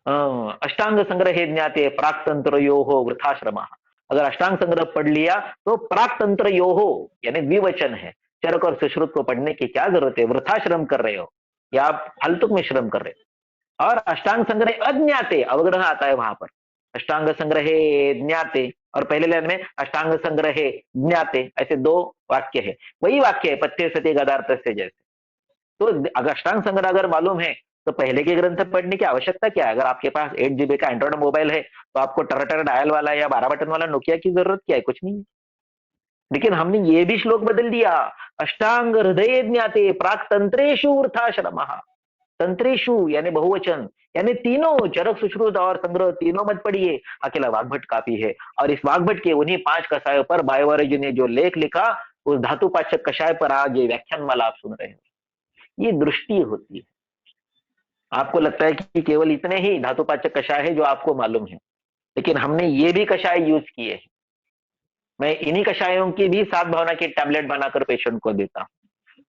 अष्टांग संग्रह ज्ञाते प्राक्तंत्र यो हो वृथाश्रम। अगर अष्टांग संग्रह पढ़ लिया तो प्राक्तंत्र यो हो यानी द्विवचन है, चरक और सुश्रुत को पढ़ने की क्या जरूरत है? वृथाश्रम कर रहे हो या आप फालतू में श्रम कर रहे हो। और अष्टांग संग्रह अज्ञाते, अवग्रह आता है वहां पर, अष्टांग संग्रह ज्ञाते, और पहले लाइन में अष्टांग संग्रह ज्ञाते, ऐसे 2 वाक्य है। वही वाक्य है पथ्य सत्य गदार्थ से जैसे। तो अगर अष्टांग संग्रह अगर मालूम है तो पहले के ग्रंथ पढ़ने की आवश्यकता क्या है? अगर आपके पास 8 GB का एंड्रॉइड मोबाइल है तो आपको टर डायल वाला या 12 बटन वाला नोकिया की जरूरत क्या है? कुछ नहीं है। लेकिन हमने ये भी श्लोक बदल दिया, अष्टांग हृदय ज्ञाते प्राक तंत्रेशु वृथाश्रम। तंत्रेशु यानी बहुवचन, यानी तीनों, चरक सुश्रुत और संग्रह तीनों मत पढ़िए, अकेला वाग्भट काफी है। और इस वाग्भट के उन्हीं 5 कषायों पर बायोवारी जी ने जो लेख लिखा, उस धातुपाचक कषाय पर आज ये व्याख्यान माला आप सुन रहे हो। ये दृष्टि होती है। आपको लगता है कि केवल इतने ही धातुपाचक कषाय है जो आपको मालूम है, लेकिन हमने ये भी कषाय यूज किए हैं। मैं इन्हीं कषायों की भी 7 भावना की टैबलेट बनाकर पेशेंट को देता हूं।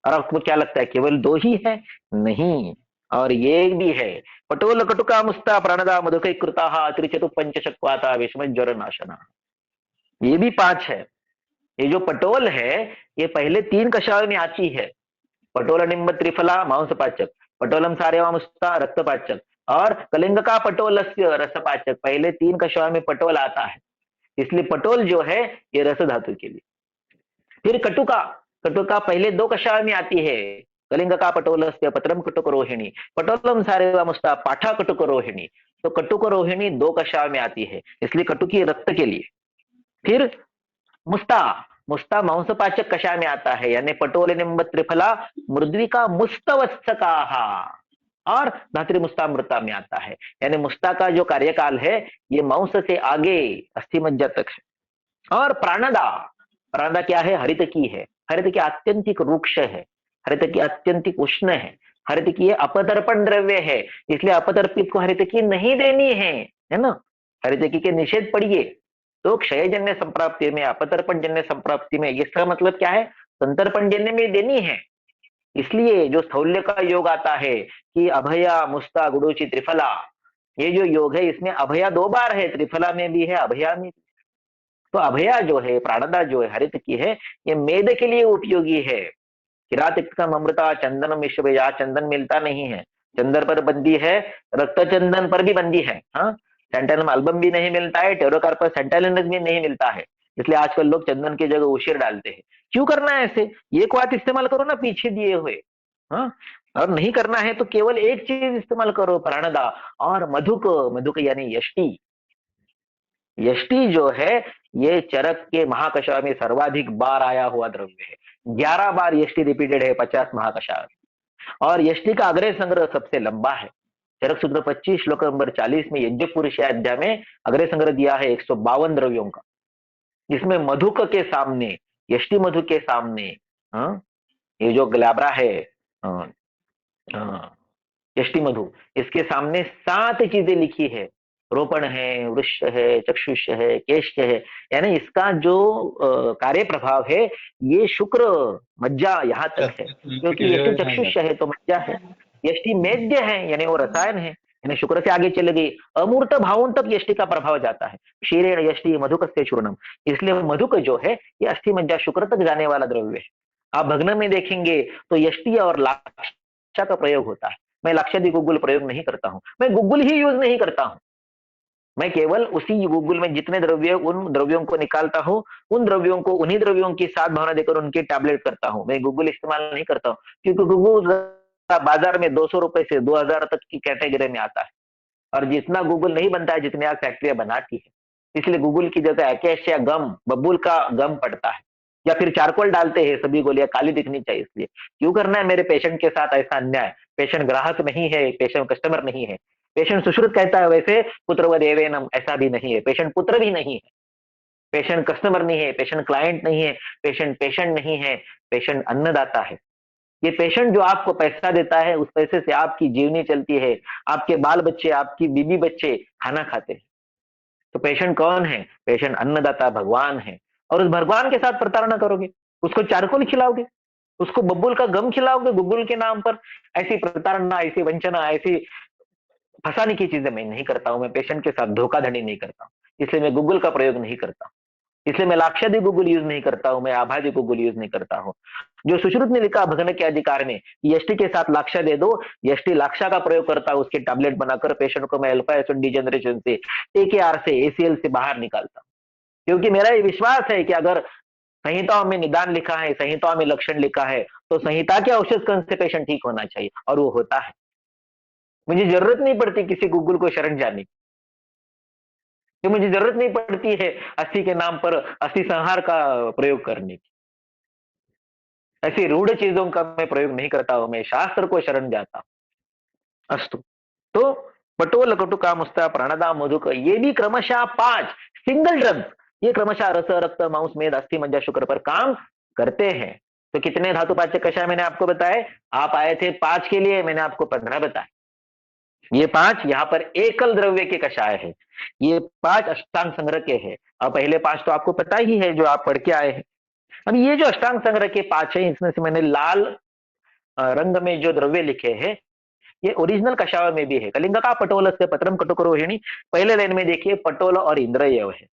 और आपको क्या लगता है केवल 2 ही है? नहीं, और ये भी है, पटोल कटुका मुस्ता प्राणदा मधुकै कृता त्रिचतु पंचशक्वाता विषम ज्वर नाशना। ये भी 5 है। ये जो पटोल है ये पहले 3 कषायों में आती है, पटोल निम्ब त्रिफला मांसपाचक, पटोलम सारेवामुस्ता रक्तपाचक, और कलिंग का पटोलस्य रसपाचक। पहले 3 कषायों में पटोल आता है, इसलिए पटोल जो है ये रस धातु के लिए। फिर कटुका, कटुका पहले 2 कषायों में आती है, कलिंग का पटोलस्य पत्रम कटुक रोहिणी, पटोलम सारेवामुस्ता पाठा कटुक रोहिणी। तो कटुक रोहिणी 2 कषायों में आती है, इसलिए कटुकी रक्त के लिए। फिर मुस्ता, मुस्ता मांसपाचक कषाय में आता है, यानी पटोल निम्ब त्रिफला मृद्विका मुस्तवत्सका और धात्री मुस्तामृता में आता है। यानी मुस्ता का जो कार्यकाल है ये मांस से आगे अस्थि मज्जा तक है। और प्राणदा, प्राणदा क्या है? हरित की है। हरित की आत्यंतिक रुक्ष है, हरित की आत्यंतिक उष्ण है, हरित की अपतर्पण द्रव्य है, इसलिए अपतर्पित को हरित की नहीं देनी है ना। हरित की के निषेध पढ़िए तो क्षयजन्य संप्राप्ति में, अपतर्पण जन्य संप्राप्ति में, इसका मतलब क्या है? संतर्पण जन्य में देनी है। इसलिए जो स्थौल्य का योग आता है कि अभया मुस्ता गुडोची त्रिफला, ये जो योग है इसमें अभया 2 बार है, त्रिफला में भी है, अभया में भी। तो अभया जो है, प्राणदा जो है हरित की है, ये मेद के लिए उपयोगी है। किरातिक्तम अमृता चंदन विश्व, यहाँ चंदन मिलता नहीं है, चंदन पर बंदी है, रक्त चंदन पर भी बंदी है। हाँ, सेंटेनम एल्बम भी नहीं मिलता है, टेरोकार्पस सेंटेलिनस भी नहीं मिलता है, इसलिए आजकल लोग चंदन की जगह उशीर डालते हैं। क्यों करना है ऐसे? ये क्वाथ इस्तेमाल करो ना पीछे दिए हुए। हाँ, और नहीं करना है तो केवल एक चीज इस्तेमाल करो, प्राणदा और मधुक। मधुक यानी यष्टि। यष्टि जो है ये चरक के महाकषाय में सर्वाधिक बार आया हुआ द्रव्य है। 11 बार यष्टि रिपीटेड है 50 महाकषाय। और यष्टि का अग्रय संग्रह सबसे लंबा है। चरक सूत्र 25 श्लोक नंबर 40 में यज्ञ पुरुष अध्याय में अग्रय संग्रह दिया है 152 द्रव्यों का, जिसमें मधुक के सामने, यष्टि मधु के सामने, ये जो ग्लैब्रा है यष्टि मधु, इसके सामने 7 चीजें लिखी है। रोपण है, वृक्ष है, चक्षुष है, केश है, यानी इसका जो कार्य प्रभाव है ये शुक्र मज्जा यहाँ तक है, क्योंकि यष्टि चक्षुष है तो मज्जा है। यष्टि मेद्य है यानी वो रसायन है, यानी शुक्र से आगे चले गई, अमूर्त भावों तक यष्टि का प्रभाव जाता है। क्षीरेण यष्टि मधुकस्य चूर्णम, इसलिए मधुक जो है ये अस्थि मज्जा शुक्र तक जाने वाला द्रव्य है। आप भग्न में देखेंगे तो यष्टि और लाक्षा का प्रयोग होता है। मैं लाक्षादि गुग्गुल प्रयोग नहीं करता हूं, मैं गुग्गुल ही यूज नहीं करता हूं, मैं केवल उसी गुग्गुल में जितने द्रव्य, उन द्रव्यों को निकालता हूं, उन द्रव्यों को उन्हीं द्रव्यों की साथ भावना देकर उनकी टैबलेट करता हूं। मैं गुग्गुल इस्तेमाल नहीं करता हूं, क्योंकि गुग्गुल बाजार में 200 रुपए से 2000 तक की कैटेगरी में आता है, और जितना गुग्गुल नहीं बनता है जितने आज फैक्ट्रियां बनाती है, इसलिए गुग्गुल की जगह अकेशिया गम, बबूल का गम पड़ता है, या फिर चारकोल डालते हैं, सभी गोलियां काली दिखनी चाहिए। इसलिए क्यों करना है मेरे पेशेंट के साथ ऐसा अन्याय? पेशेंट ग्राहक नहीं है, पेशेंट कस्टमर नहीं है। पेशेंट सुश्रुत कहता है वैसे पुत्र देवेनम, ऐसा भी नहीं है, पेशेंट पुत्र भी नहीं है, पेशेंट कस्टमर नहीं है, पेशेंट क्लाइंट नहीं है, पेशेंट नहीं है, पेशेंट अन्नदाता है। ये पेशेंट जो आपको पैसा देता है, उस पैसे से आपकी जीवनी चलती है, आपके बाल बच्चे, आपकी बीबी बच्चे खाना खाते हैं। तो पेशेंट कौन है? पेशेंट अन्नदाता भगवान है। और उस भगवान के साथ प्रताड़ना करोगे, उसको चारकोल खिलाओगे, उसको बबूल का गम खिलाओगे गुग्गुल के नाम पर, ऐसी प्रताड़ना, ऐसी वंचना, ऐसी फंसाने की चीजें मैं नहीं करता हूं। मैं पेशेंट के साथ धोखाधड़ी नहीं करता हूं, इसलिए मैं गूगल का प्रयोग नहीं करता, इसलिए मैं लाक्षादि गूगल यूज नहीं करता हूं, मैं आभादी गूगल यूज नहीं करता हूं। जो सुश्रुत ने लिखा भग्न के अधिकार में, यष्टि के साथ लाक्षा दे दो, यष्टि लाक्षा का प्रयोग करता है, उसके टैबलेट बनाकर पेशेंट को मैं अल्फा एसिड डिजेनरेशन से, AKR से, ACL से बाहर निकालता हूं, क्योंकि मेरा ये विश्वास है कि अगर संहिताओं में निदान लिखा है, संहिताओं में लक्षण लिखा है, तो संहिता के औषध कण से पेशेंट ठीक होना चाहिए, और वो होता है। मुझे जरूरत नहीं पड़ती किसी गूगल को शरण जाने की, कि मुझे जरूरत नहीं पड़ती है अस्थि के नाम पर अस्थि संहार का प्रयोग करने की। ऐसी रूढ़ चीजों का मैं प्रयोग नहीं करता हूं, मैं शास्त्र को शरण जाता हूं। अस्तु, तो पटोल कटुका मुस्ता प्राणदा मधुक, ये भी क्रमशः 5 सिंगल ड्रग्स, ये क्रमशः रस रक्त मांस मेद अस्थि मज्जा शुक्र पर काम करते हैं। तो कितने धातुपाचक कषाय मैंने आपको बताए? आप आए थे 5 के लिए, मैंने आपको 15 बताए। ये 5 यहाँ पर एकल द्रव्य के कषाय है, ये 5 अष्टांग संग्रह के हैं, और पहले 5 तो आपको पता ही है जो आप पढ़ के आए हैं। अब ये जो अष्टांग संग्रह के 5 है, इसमें से मैंने लाल रंग में जो द्रव्य लिखे हैं ये ओरिजिनल कषाय में भी है। कलिंगा का पटोल से पत्रम कटुकरोहिणी, पहले लाइन में देखिए पटोल और इंद्रयव है।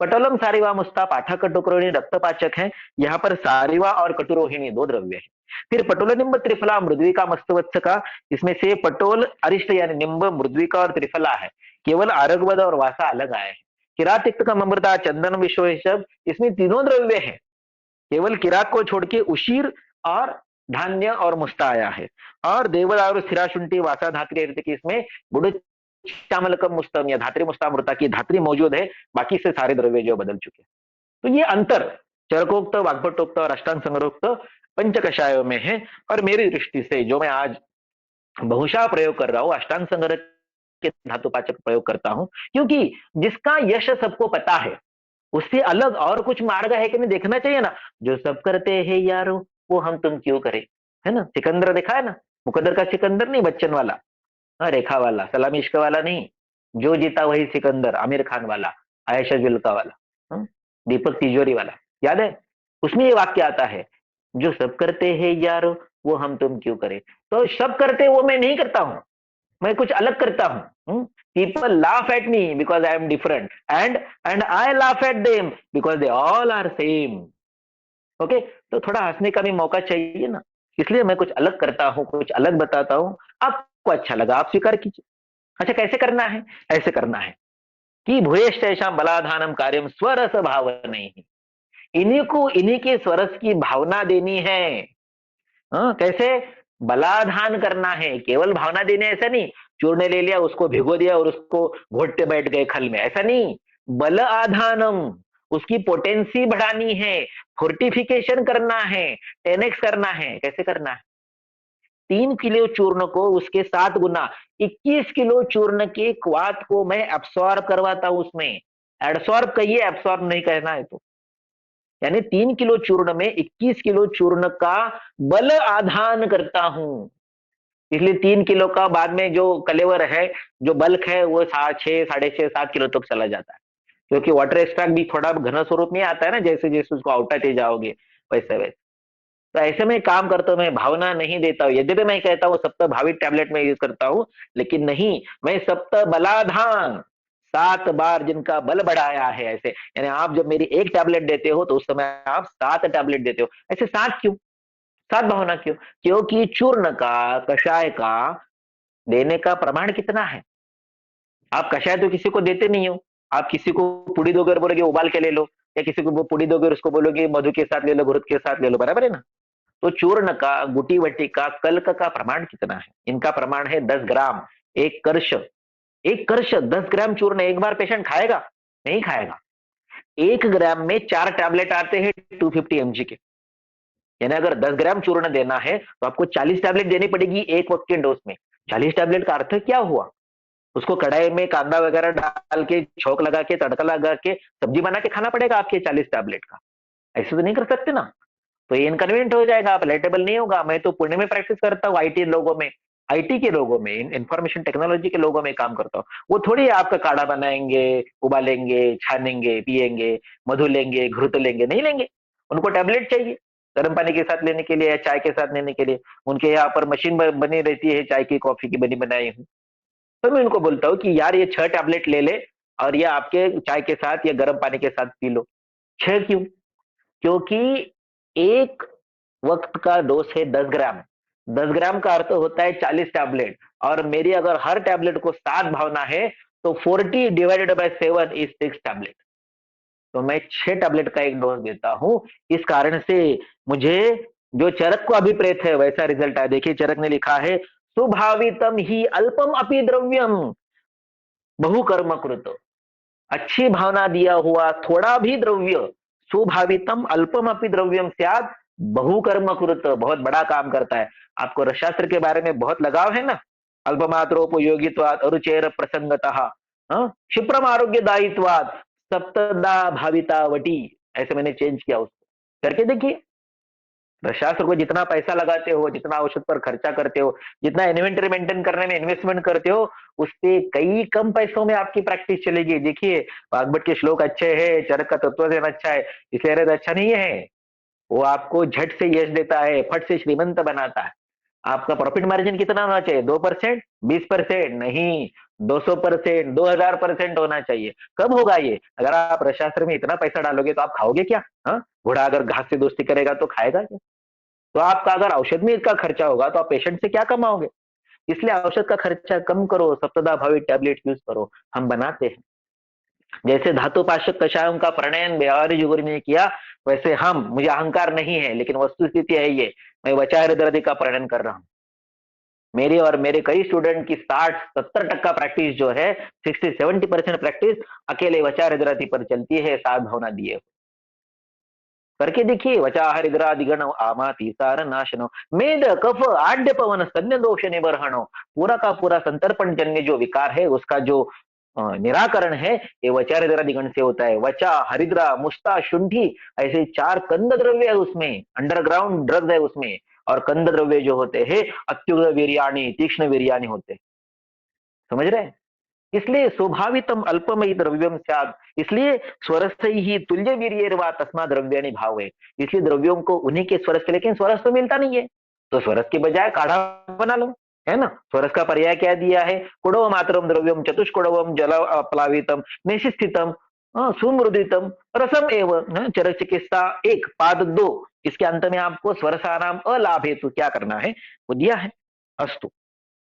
पटोलम सारिवा मुस्ता पाठा कटुकरोहिणी रक्तपाचक है, यहाँ पर सारिवा और कटुरोहिणी 2 द्रव्य है। फिर पटोल निम्ब त्रिफला मृद्विका मस्तवत्सका, इसमें से पटोल अरिष्ट यानी निम्ब, मृद्विका और त्रिफला है, केवल आरगवद और वासा अलग आए हैं। किरात तिक्त का अमृता चंदन विश्व, इसमें तीनों द्रव्य है, केवल किरात को छोड़ के उशीर और धान्य और मुस्ता आया है। और देवदार और स्थिराशुंठी वासा धात्री की, इसमें गुड़ चामलकम मुस्तम या धात्री मुस्तामृता की धात्री मौजूद है, बाकी से सारे द्रव्य जो बदल चुके हैं। तो ये अंतर चरकोक्त, वाग्भटोक्त और अष्टांग संग्रहोक्त पंच कषायों में है। और मेरी दृष्टि से जो मैं आज बहुशः प्रयोग कर रहा हूं, अष्टांग संग्रह के धातुपाचक प्रयोग करता हूं, क्योंकि जिसका यश सबको पता है उससे अलग और कुछ मार्ग है कि नहीं देखना चाहिए ना। जो सब करते हैं यारो वो हम तुम क्यों करें, है ना। सिकंदर देखा है ना, मुकद्दर का सिकंदर नहीं, बच्चन वाला, हाँ रेखा वाला, सलामी इश्क वाला नहीं, जो जीता वही सिकंदर, आमिर खान वाला, आयशा जुल्का वाला, हाँ? दीपक तिजोरी वाला, याद है। उसमें ये वाक्य आता है, जो सब करते हैं यारो वो हम तुम क्यों करें। तो सब करते वो मैं नहीं करता हूं, मैं कुछ अलग करता हूं। People laugh at me because I am different, and I laugh at them because they all are same. Okay, तो थोड़ा हंसने का भी मौका चाहिए ना, इसलिए मैं कुछ अलग करता हूं, कुछ अलग बताता हूं। आपको अच्छा लगा आप स्वीकार कीजिए। अच्छा कैसे करना है, ऐसे करना है कि भूयेष्टेषां बलाधानम कार्यम स्वरस भाव नहीं, इन्हीं को इन्हीं के स्वरस की भावना देनी है। हाँ कैसे, बलाधान करना है, केवल भावना देने ऐसा नहीं, चूर्ण ले लिया उसको भिगो दिया और उसको घोटते बैठ गए खल में, ऐसा नहीं। बल आधानम, उसकी पोटेंसी बढ़ानी है, फोर्टिफिकेशन करना है, 10x करना है। कैसे करना है, 3 किलो चूर्ण को उसके 7 गुना 21 किलो चूर्ण के क्वाथ को मैं एब्सॉर्ब करवाता हूं उसमें। एडसॉर्ब कहिए, एब्सॉर्ब नहीं कहना है तो। यानी 3 किलो चूर्ण में 21 किलो चूर्ण का बल आधान करता हूं। इसलिए 3 किलो का बाद में जो कलेवर है, जो बल्क है, वो 6, 6.5, 7 किलो तक चला जाता है, क्योंकि वाटर एक्सट्रैक्ट भी थोड़ा घन स्वरूप में आता है ना, जैसे जैसे उसको औटाते जाओगे वैसे वैसे। तो ऐसे में काम करता हूं, मैं भावना नहीं देता हूं। यद्यपि मैं कहता हूँ सप्त भावित टैबलेट में यूज करता हूं, लेकिन नहीं, मैं सप्त बलाधान, 7 बार जिनका बल बढ़ाया है ऐसे। यानी आप जब मेरी एक टैबलेट देते हो तो उस समय आप 7 टैबलेट देते हो। ऐसे 7 क्यों, 7 भावना क्यों, क्योंकि चूर्ण का, कषाय का देने का प्रमाण कितना है। आप कषाय तो किसी को देते नहीं हो, आप किसी को पुड़ी दोगे और बोलोगे उबाल के ले लो, या किसी को वो पुड़ी दोगे और उसको बोलोगे मधु के साथ ले लो, घृत के साथ ले लो, बराबर है ना। तो चूर्ण का, गुटी वटी का, कल्क का प्रमाण कितना है, इनका प्रमाण है 10 ग्राम, 1 कर्श। 1 कर्श 10 ग्राम चूर्ण एक बार पेशेंट खाएगा, नहीं खाएगा। 1 ग्राम में 4 टैबलेट आते हैं 250 mg के। यानी अगर 10 ग्राम चूर्ण देना है तो आपको 40 टैबलेट देनी पड़ेगी एक वक्त के डोज में। 40 टैबलेट का अर्थ क्या हुआ, उसको कढ़ाई में कांदा वगैरह डाल के, छौंक लगा के, तड़का लगा के सब्जी बना के खाना पड़ेगा आपके 40 टैबलेट का। ऐसे तो नहीं कर सकते ना, तो ये इनकन्वीनियंट हो जाएगा, पैलेटेबल नहीं होगा। मैं तो पुणे में प्रैक्टिस करता हूँ, आईटी लोगों में, आईटी के लोगों में, इंफॉर्मेशन टेक्नोलॉजी के लोगों में काम करता हूँ। वो थोड़ी आपका काढ़ा बनाएंगे, उबालेंगे, छानेंगे, पिएंगे, मधु लेंगे, घृत लेंगे, नहीं लेंगे। उनको टैबलेट चाहिए गर्म पानी के साथ लेने के लिए या चाय के साथ लेने के लिए। उनके यहाँ पर मशीन बनी रहती है चाय की, कॉफी की बनी बनाई हुई। तो मैं उनको बोलता हूँ कि यार ये 6 टैबलेट ले ले और ये आपके चाय के साथ या गर्म पानी के साथ पी लो। 6 क्यों, क्योंकि एक वक्त का डोज है 10 ग्राम। 10 ग्राम का अर्थ होता है 40 टैबलेट, और मेरी अगर हर टैबलेट को 7 भावना है तो 40 डिवाइडेड बाय 7 इज 6 टैबलेट। तो मैं 6 टैबलेट का एक डोज देता हूं। इस कारण से मुझे जो चरक को अभिप्रेत है वैसा रिजल्ट आया। देखिए चरक ने लिखा है, सुभावितम ही अल्पम अपि द्रव्यम बहुकर्म कृत। अच्छी भावना दिया हुआ थोड़ा भी द्रव्य, सुभावितम अल्पम अपि द्रव्यम स्यात् बहुकर्म कृत, बहुत बड़ा काम करता है। आपको रसशास्त्र के बारे में बहुत लगाव है ना, अल्पमात्रोपयोगित्वात् अरुचेर प्रसंगतः, क्षिप्रम आरोग्य दायित्वात् सप्तदा भाविता वटी। ऐसे मैंने चेंज किया उसको, करके देखिए। शास्त्र को जितना पैसा लगाते हो, जितना औषध पर खर्चा करते हो, जितना इन्वेंटरी मेंटेन करने में इन्वेस्टमेंट करते हो, उससे कई कम पैसों में आपकी प्रैक्टिस चलेगी। देखिए वाग्भट के श्लोक अच्छे हैं, चरक का तत्वज्ञान अच्छा है, इसलिए अच्छा नहीं है। वो आपको झट से यश देता है, फट से श्रीमंत बनाता है। आपका प्रॉफिट मार्जिन कितना होना चाहिए, 2%, 20% नहीं, 200%, 2000% होना चाहिए। कब होगा ये, अगर आप रसशास्त्र में इतना पैसा डालोगे तो आप खाओगे क्या। हाँ, घोड़ा अगर घास से दोस्ती करेगा तो खाएगा क्या। तो आपका अगर औषध में इसका खर्चा होगा तो आप पेशेंट से क्या कमाओगे। इसलिए औषध का खर्चा कम करो, सप्तदा भावित टैबलेट यूज करो। हम बनाते हैं, जैसे धातु पाशक कषायों का प्रणयन बिहारी जुगुरी ने किया, वैसे हम, मुझे अहंकार नहीं है लेकिन वस्तुस्थिति है ये, मैं वचार दर्दी का प्रणयन कर रहा हूं। मेरी और मेरे कई स्टूडेंट की 60-70% प्रैक्टिस जो है, 60-70% प्रैक्टिस अकेले वचार दर्दी पर चलती है, 7 भावना दिए। करके देखिए। वचा हरिद्रादिगण आमा तीसार नाशनो मेद कफ आड्य पवन स्तन्य दोष निबर्हणो, पूरा का पूरा संतर्पण जन्य जो विकार है उसका जो निराकरण है ये वचा हरिद्रादिगण से होता है। वचा हरिद्रा मुष्टा शुंठी ऐसे 4 कंद द्रव्य है उसमें, अंडरग्राउंड ड्रग्स है उसमें। और कंद द्रव्य जो होते हैं अत्युग्र वीर्याणि तीक्ष्ण वीर्याणि होते, समझ रहे हैं। इसलिए स्वाभावितम अल्पमयी द्रव्यम स्यात्, इसलिए स्वरस ही तुल्य वीर्यर्वा तस्मा द्रव्याणि भावे, इसलिए द्रव्यों को उन्हीं के स्वरस के, लेकिन स्वरस तो मिलता नहीं है तो स्वरस के बजाय काढ़ा बना लो, है ना। स्वरस का पर्याय क्या दिया है, कुड़व मात्रम द्रव्यम चतुष्कुड़वम जल प्लावितम निशिस्थितम सुमृदितम रसम एवं चरक चिकित्सा 1 पाद 2, इसके अंत में आपको स्वरसानाम अलाभ हेतु क्या करना है वो दिया है। अस्तु,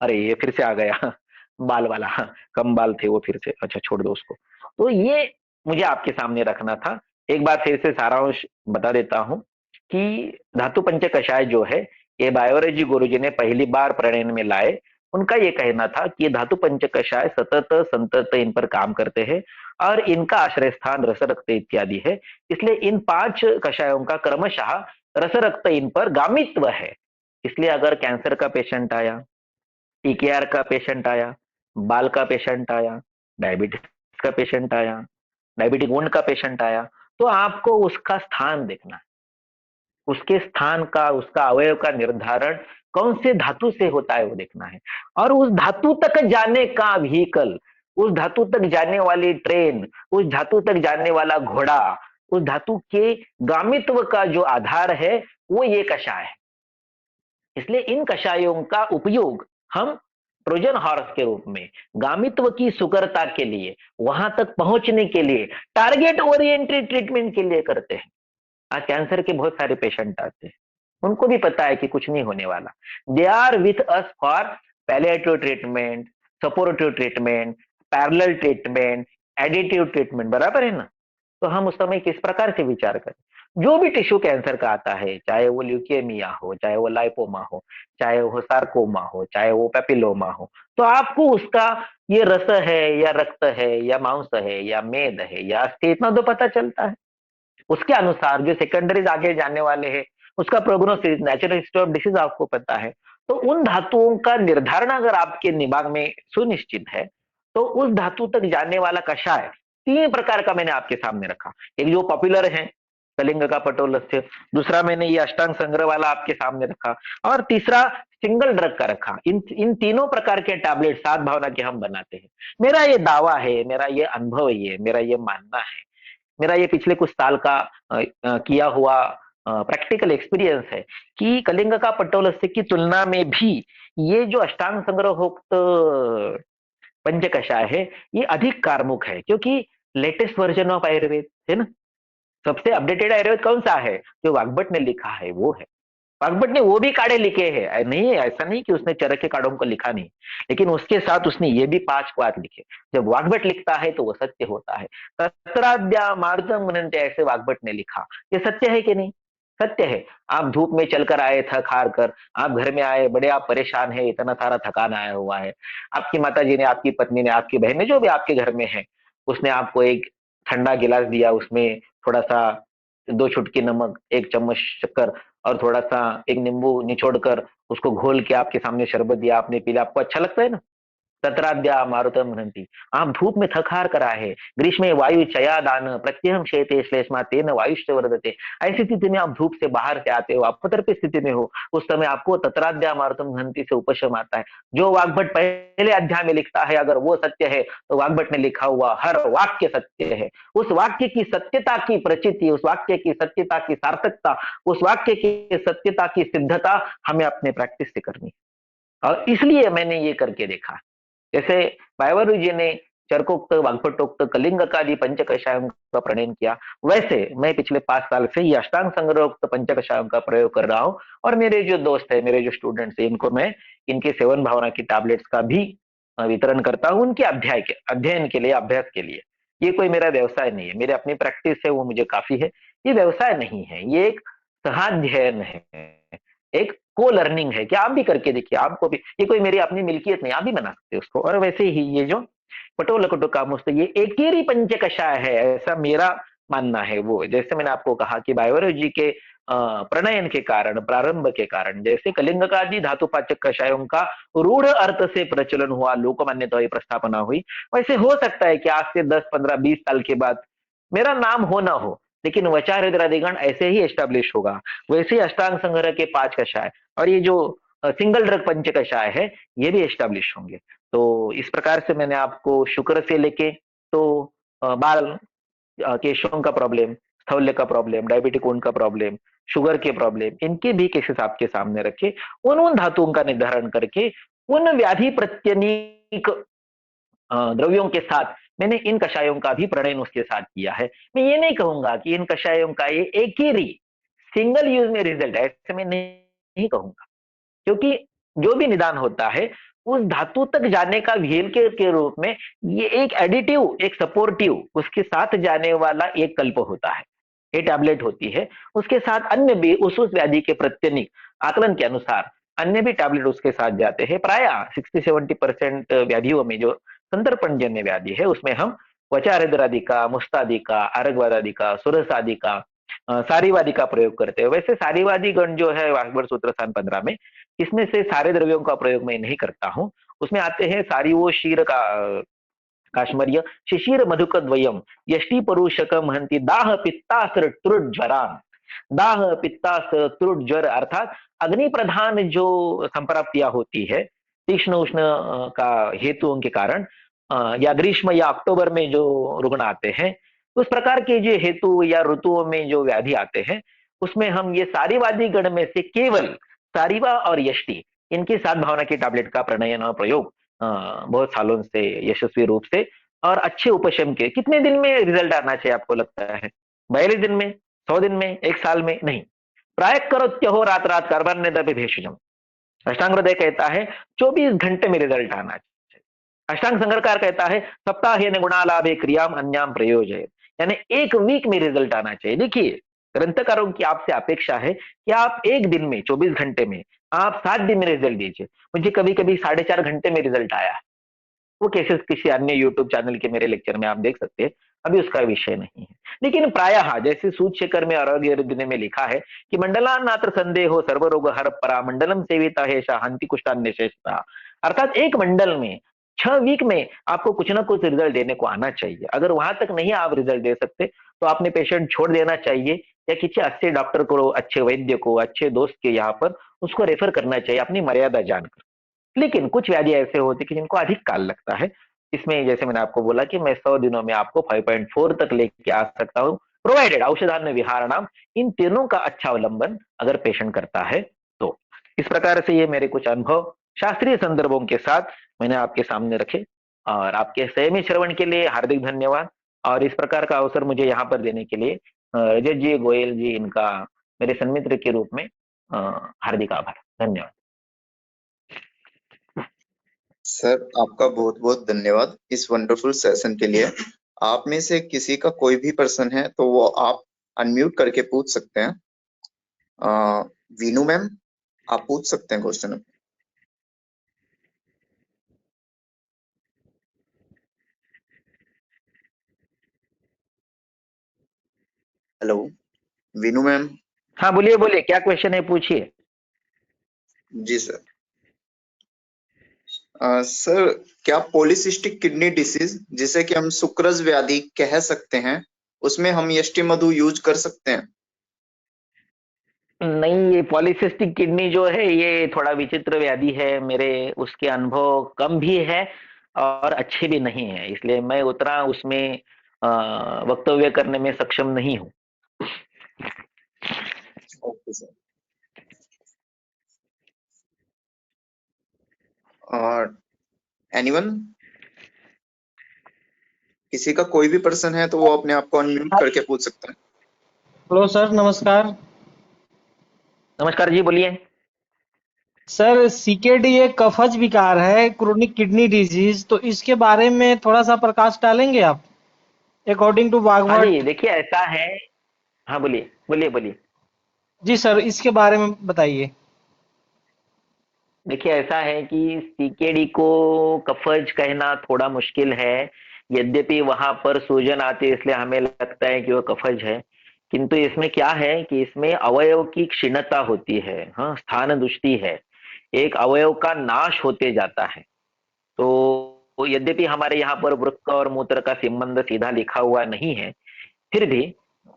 अरे ये फिर से आ गया बाल वाला, हाँ, कम बाल थे वो फिर से, अच्छा छोड़ दो उसको। तो ये मुझे आपके सामने रखना था। एक बार फिर से सारांश बता देता हूं कि धातु पंच कषाय जो है ये बायोलॉजी गुरुजी ने पहली बार प्रणयन में लाए। उनका ये कहना था कि ये धातु पंच कषाय सतत संतत इन पर काम करते हैं और इनका आश्रय स्थान रस रक्त इत्यादि है, इसलिए इन 5 कषायों का क्रमशः रस रक्त इन पर गामित्व है। इसलिए अगर कैंसर का पेशेंट आया, टीकेआर का पेशेंट आया, बाल का पेशेंट आया, डायबिटीज का पेशेंट आया, डायबिटिक वुंड का पेशेंट आया, तो आपको उसका स्थान देखना है, उसके स्थान का, उसका अवयव का निर्धारण कौन से धातु से होता है वो देखना है। और उस धातु तक जाने का व्हीकल, उस धातु तक जाने वाली ट्रेन, उस धातु तक जाने वाला घोड़ा, उस धातु के गामित्व का जो आधार है वो ये कषाय है। इसलिए इन कषायों का उपयोग हम ट्रोजन हॉर्स के रूप में गामित्व की सुकरता के लिए, वहां तक पहुंचने के लिए, टारगेट ओरिएंटेड ट्रीटमेंट के लिए करते हैं। आज कैंसर के बहुत सारे पेशेंट आते हैं, उनको भी पता है कि कुछ नहीं होने वाला, they are with us for palliative treatment, supportive treatment, parallel treatment, additive treatment, बराबर है ना। तो हम उस समय किस प्रकार से विचार करें। जो भी टिश्यू कैंसर का आता है, चाहे वो ल्यूकेमिया हो, चाहे वो लाइपोमा हो, चाहे वो सार्कोमा हो, चाहे वो पेपिलोमा हो, तो आपको उसका ये रस है या रक्त है या मांस है या मेद है या अस्थि, इतना तो पता चलता है। उसके अनुसार जो सेकेंडरीज आगे जाने वाले हैं उसका prognosis, natural history of disease आपको पता है। तो उन धातुओं का निर्धारण अगर आपके दिमाग में सुनिश्चित है तो उस धातु तक जाने वाला कषाय 3 प्रकार का मैंने आपके सामने रखा। एक जो पॉपुलर है कलिंग का पटोलस्य, दूसरा मैंने ये अष्टांग संग्रह वाला आपके सामने रखा, और तीसरा सिंगल ड्रग का रखा। इन तीनों प्रकार के टैबलेट 7 भावना के हम बनाते हैं। मेरा ये दावा है, मेरा ये अनुभव है, मेरा ये मानना है, मेरा ये पिछले कुछ साल का किया हुआ प्रैक्टिकल एक्सपीरियंस है कि कलिंग का पटोलस्य की तुलना में भी ये जो अष्टांग संग्रहोक्त पंच कषाय है ये अधिक कार्मुक है, क्योंकि लेटेस्ट वर्जन ऑफ आयुर्वेद है ना। सबसे अपडेटेड आयुर्वेद कौन सा है, जो वाग्भट ने लिखा है वो है। वाग्भट ने वो भी काढ़े लिखे हैं, नहीं ऐसा नहीं कि उसने चरक के काढ़ों को लिखा नहीं, लेकिन उसके साथ उसने ये भी 5 बात लिखे। जब वाग्भट लिखता है तो वो सत्य होता है। तत्राद्या मारुतम मुनन्ते, ऐसे वाग्भट ने लिखा, ये सत्य है कि नहीं, सत्य है। आप धूप में चलकर आए थक हार कर, आप घर में आए बड़े आप परेशान है, इतना सारा थकान आया हुआ है, आपकी माता जी ने, आपकी पत्नी ने, आपकी बहन ने, जो भी आपके घर में है, उसने आपको एक ठंडा गिलास दिया, उसमें थोड़ा सा 2 चुटकी नमक, 1 चम्मच शक्कर और थोड़ा सा एक नींबू निचोड़कर उसको घोल के आपके सामने शरबत दिया, आपने पी लिया, आपको अच्छा लगता है ना। तत्राद्या मारुतम मुनन्ति, आप धूप में थक हार कर आए, ग्रीष्मे वायु चयादान प्रत्यहम शेते श्लेष्मा तेन वायुश्च वर्धते, ऐसी स्थिति में आप धूप से बाहर से आते हो, आप पतर्पी स्थिति में हो, उस समय आपको तत्राद्या मारुतम मुनन्ति से उपशम आता है। जो वाग्भट पहले अध्याय में लिखता है अगर वो सत्य है तो वाग्भट ने लिखा हुआ हर वाक्य सत्य है। उस वाक्य की सत्यता की प्रचिति, उस वाक्य की सत्यता की सार्थकता, उस वाक्य की सत्यता की सिद्धता हमें अपने प्रैक्टिस से करनी है। और इसलिए मैंने ये करके देखा, जैसे बायवरु जी ने चरकोक्त, वाग्भटोक्त, कलिंग का पंच कषायों का प्रणयन किया, वैसे मैं पिछले 5 साल से ये अष्टांग संग्रहोक्त पंच कषायों का प्रयोग कर रहा हूं। और मेरे जो दोस्त है, मेरे जो स्टूडेंट्स है, इनको मैं इनके सेवन भावना की टैबलेट्स का भी वितरण करता हूं, उनके अध्ययन के लिए, अभ्यास के लिए। ये कोई मेरा व्यवसाय नहीं है, मेरी अपनी प्रैक्टिस है, वो मुझे काफी है। ये व्यवसाय नहीं है, ये एक सहाध्ययन है, एक को लर्निंग है कि आप भी करके देखिए, आपको भी, ये कोई मेरी अपनी मिल्कियत नहीं, आप भी बना सकते हो उसको। और वैसे ही ये जो पटोल कटो कामुस्त, ये एकेरी पंच कषाय है, ऐसा मेरा मानना है वो, जैसे मैंने आपको कहा कि बायोलॉजी के प्रणयन के कारण, प्रारंभ के कारण, जैसे कलिंग का आदि धातुपाचक कषायों का रूढ़ अर्थ से प्रचलन हुआ, लोकमान्यता हुई, प्रस्थापना हुई, वैसे हो सकता है कि आज से 10, 15, 20 साल के बाद मेरा नाम हो ना हो, लेकिन वचार हृदयादिगण ऐसे ही एस्टेब्लिश होगा। वैसे ही अष्टांग संग्रह के 5 कषाय और ये जो सिंगल ड्रग पंच कषाय है, ये भी एस्टेब्लिश होंगे। तो इस प्रकार से मैंने आपको शुक्र से लेके तो बाल केशों का प्रॉब्लम, स्थौल्य का प्रॉब्लम, डायबिटिक ऊन का प्रॉब्लम, शुगर के प्रॉब्लम, इनके भी केसेस आपके सामने रखे, उन धातुओं का निर्धारण करके उन व्याधि प्रत्यनीक द्रव्यों के साथ मैंने इन कषायों का भी प्रणयन उसके साथ किया है। मैं ये नहीं कहूंगा कि इन कषायों का ये एक ही सिंगल यूज में रिजल्ट है, ऐसे मैं नहीं कहूंगा, क्योंकि जो भी निदान होता है उस धातु तक जाने का व्हीकल के रूप में ये एक एडिटिव, एक सपोर्टिव, उसके साथ जाने वाला एक कल्प होता है, ये टैबलेट होती है, उसके साथ अन्य भी उस व्याधि के प्रत्यनिक आकलन के अनुसार अन्य भी टैबलेट उसके साथ जाते हैं। प्राय 60-70% व्याधियों में जो संतर्पण जन्य व्याधि है उसमें हम वचारिद्रादि का, मुस्तादि का, आरगवादादि का, सुरसादि का, सारीवादी का प्रयोग करते हैं। वैसे सारीवादी गण जो है वाग्भट सूत्र स्थान 15 में, इसमें से सारे द्रव्यों का प्रयोग मैं नहीं करता हूं। उसमें आते हैं सारीवो शीर का काश्मर्य शिशिर मधुक द्वयम यष्टि परुषक महंती दाह पित्तास्त्र त्रुट ज्वरान। दाह पित्तास त्रुट ज्वर अर्थात अग्नि प्रधान जो संप्राप्तियां होती है तीक्ष्ण उष्ण का हेतुओं के कारण, या ग्रीष्म या अक्टूबर में जो रुग्ण आते हैं, उस प्रकार के जो हेतु या ऋतुओं में जो व्याधि आते हैं, उसमें हम ये सारीवादी गण में से केवल सारीवा और यष्टि, इनकी सात भावना की टैबलेट का प्रणयन और प्रयोग बहुत सालों से यशस्वी रूप से और अच्छे उपशम के। कितने दिन में रिजल्ट आना चाहिए आपको लगता है? 42 दिन में, 100 दिन में, 1 साल में? नहीं। प्राय करो रात रात कार्बन ने दबे भेषजम, अष्टांग हृदय कहता है 24 घंटे में रिजल्ट आना चाहिए। अष्टांग संग्रहकार कहता है सप्ताह गुणालाभे क्रियाम अन्याम प्रयोजय, यानी 1 वीक में रिजल्ट आना चाहिए। देखिए, ग्रंथकारों की आपसे अपेक्षा है कि आप 1 दिन में, 24 घंटे में, आप 7 दिन में रिजल्ट दीजिए। मुझे कभी कभी 4.5 घंटे में रिजल्ट आया, वो केसेस किसी अन्य यूट्यूब चैनल के मेरे लेक्चर में आप देख सकते हैं, अभी उसका विषय नहीं है। लेकिन प्रायः जैसे सूचशेखर में आरोग्य दिन में लिखा है कि मंडलानात्र संदेहो सर्वरोग हर परा मंडलम सेविता है शांति कुष्ठान्य शेषता, अर्थात एक मंडल में 6 वीक में आपको कुछ ना कुछ रिजल्ट देने को आना चाहिए। अगर वहां तक नहीं आप रिजल्ट दे सकते तो आपने पेशेंट छोड़ देना चाहिए, या किसी अच्छे डॉक्टर को, अच्छे वैद्य को, अच्छे दोस्त के यहाँ पर उसको रेफर करना चाहिए अपनी मर्यादा जानकर। लेकिन कुछ व्याधि ऐसे होते कि जिनको अधिक काल लगता है, इसमें जैसे मैंने आपको बोला कि मैं 100 दिनों में आपको 5.4 तक लेके आ सकता हूँ, प्रोवाइडेड औषधान्य विहारणाम, इन तीनों का अच्छा अवलंबन अगर पेशेंट करता है तो। इस प्रकार से ये मेरे कुछ अनुभव शास्त्रीय संदर्भों के साथ मैंने आपके सामने रखे, और आपके संयमी श्रवण के लिए हार्दिक धन्यवाद। और इस प्रकार का अवसर मुझे यहाँ पर देने के लिए रजत जी, गोयल जी, इनका मेरे सन्मित्र के रूप में हार्दिक आभार, धन्यवाद। सर आपका बहुत बहुत धन्यवाद इस वंडरफुल सेशन के लिए। आप में से किसी का कोई भी प्रश्न है तो वो आप अनम्यूट करके पूछ सकते हैं। वीनू मैम, आप पूछ सकते हैं क्वेश्चन। Hello Veenu ma'am. हाँ बोलिए बोलिए, क्या क्वेश्चन है, पूछिए। जी सर। सर, क्या पॉलीसिस्टिक किडनी डिसीज, जिसे कि हम सुक्रज व्याधि कह सकते हैं, उसमें हम यष्टि मधु यूज कर सकते हैं? नहीं, ये पॉलीसिस्टिक किडनी जो है ये थोड़ा विचित्र व्याधि है, मेरे उसके अनुभव कम भी है और अच्छे भी नहीं है, इसलिए मैं उतना उसमें वक्तव्य करने में सक्षम नहीं हूँ। Okay sir. और एनीवन, किसी का कोई भी प्रश्न है तो वो अपने आप को अनम्यूट करके पूछ सकता है। हेलो सर, नमस्कार। नमस्कार जी, बोलिए। सर, सीकेडी एक कफज विकार है, क्रोनिक किडनी डिजीज, तो इसके बारे में थोड़ा सा प्रकाश डालेंगे आप, अकॉर्डिंग टू हाँ वाग्भट? जी, देखिए ऐसा है। हाँ बोलिए बोलिए बोलिए। जी सर, इसके बारे में बताइए। देखिए ऐसा है कि सीकेडी को कफज कहना थोड़ा मुश्किल है, यद्यपि वहां पर सूजन आती है इसलिए हमें लगता है कि वो कफज है, किंतु इसमें क्या है कि इसमें अवयव की क्षीणता होती है, हाँ, स्थान दुष्टि है, एक अवयव का नाश होते जाता है। तो यद्यपि हमारे यहाँ पर वृक्क और मूत्र का संबंध सीधा लिखा हुआ नहीं है, फिर भी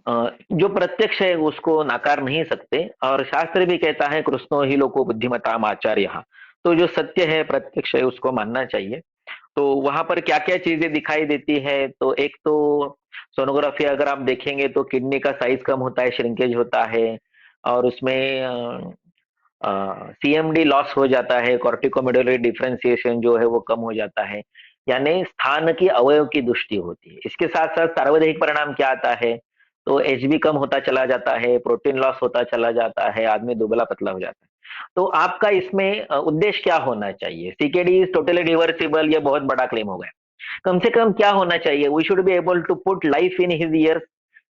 जो प्रत्यक्ष है उसको नकार नहीं सकते, और शास्त्र भी कहता है कृष्णो ही लोको बुद्धिमताम आचार्य। तो जो सत्य है प्रत्यक्ष है उसको मानना चाहिए। तो वहां पर क्या क्या चीजें दिखाई देती है, तो एक तो सोनोग्राफी अगर आप देखेंगे तो किडनी का साइज कम होता है, श्रिंकेज होता है, और उसमें सीएमडी लॉस हो जाता है, कॉर्टिकोमेडुलरी डिफरेंशिएशन जो है वो कम हो जाता है, यानी स्थान की अवयव की दृष्टि होती है। इसके साथ साथ सार्वदेहिक परिणाम क्या आता है, तो एचबी कम होता चला जाता है, प्रोटीन लॉस होता चला जाता है, आदमी दुबला पतला हो जाता है। तो आपका इसमें उद्देश्य क्या होना चाहिए? सीकेडी इज टोटली रिवर्सिबल, ये बहुत बड़ा क्लेम हो गया। कम से कम क्या होना चाहिए? We should be able to put life in his years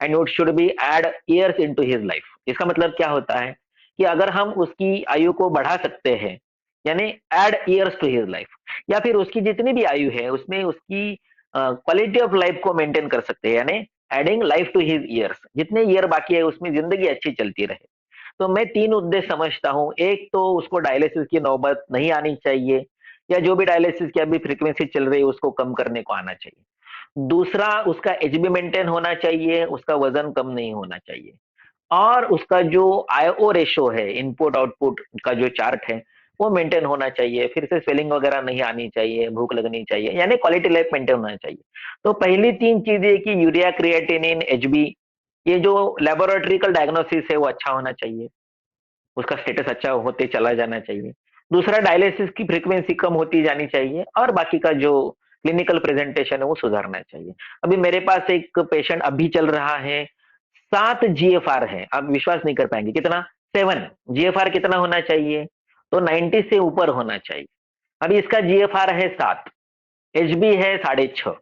and it should be add years into his life. इसका मतलब क्या होता है कि अगर हम उसकी आयु को बढ़ा सकते हैं, यानी add years to his life, या फिर उसकी जितनी भी आयु है उसमें उसकी क्वालिटी ऑफ लाइफ को मेंटेन कर सकते हैं, यानी adding life to his years, जितने ईयर बाकी है उसमें जिंदगी अच्छी चलती रहे। तो मैं तीन उद्देश्य समझता हूं। एक तो उसको डायलिसिस की नौबत नहीं आनी चाहिए, या जो भी डायलिसिस की अभी फ्रीक्वेंसी चल रही है उसको कम करने को आना चाहिए। दूसरा, उसका एचबी मेंटेन होना चाहिए, उसका वजन कम नहीं होना चाहिए, और उसका जो आईओ रेशो है, इनपुट आउटपुट का जो चार्ट है वो मेंटेन होना चाहिए, फिर से स्वेलिंग वगैरह नहीं आनी चाहिए, भूख लगनी चाहिए, यानी क्वालिटी लाइफ मेंटेन होना चाहिए। तो पहली तीन चीजें कि यूरिया, क्रिएटिनिन, एचबी, ये जो लेबोरेटरिकल डायग्नोसिस है वो अच्छा होना चाहिए, उसका स्टेटस अच्छा होते चला जाना चाहिए। दूसरा, डायलिसिस की फ्रीक्वेंसी कम होती जानी चाहिए, और बाकी का जो क्लिनिकल प्रेजेंटेशन है वो सुधारना चाहिए। अभी मेरे पास एक पेशेंट अभी चल रहा है, 7 जीएफआर है, आप विश्वास नहीं कर पाएंगे कितना, 7 जीएफआर कितना होना चाहिए, तो 90 से ऊपर होना चाहिए। अभी इसका जीएफआर है 7, एचबी है 6.5,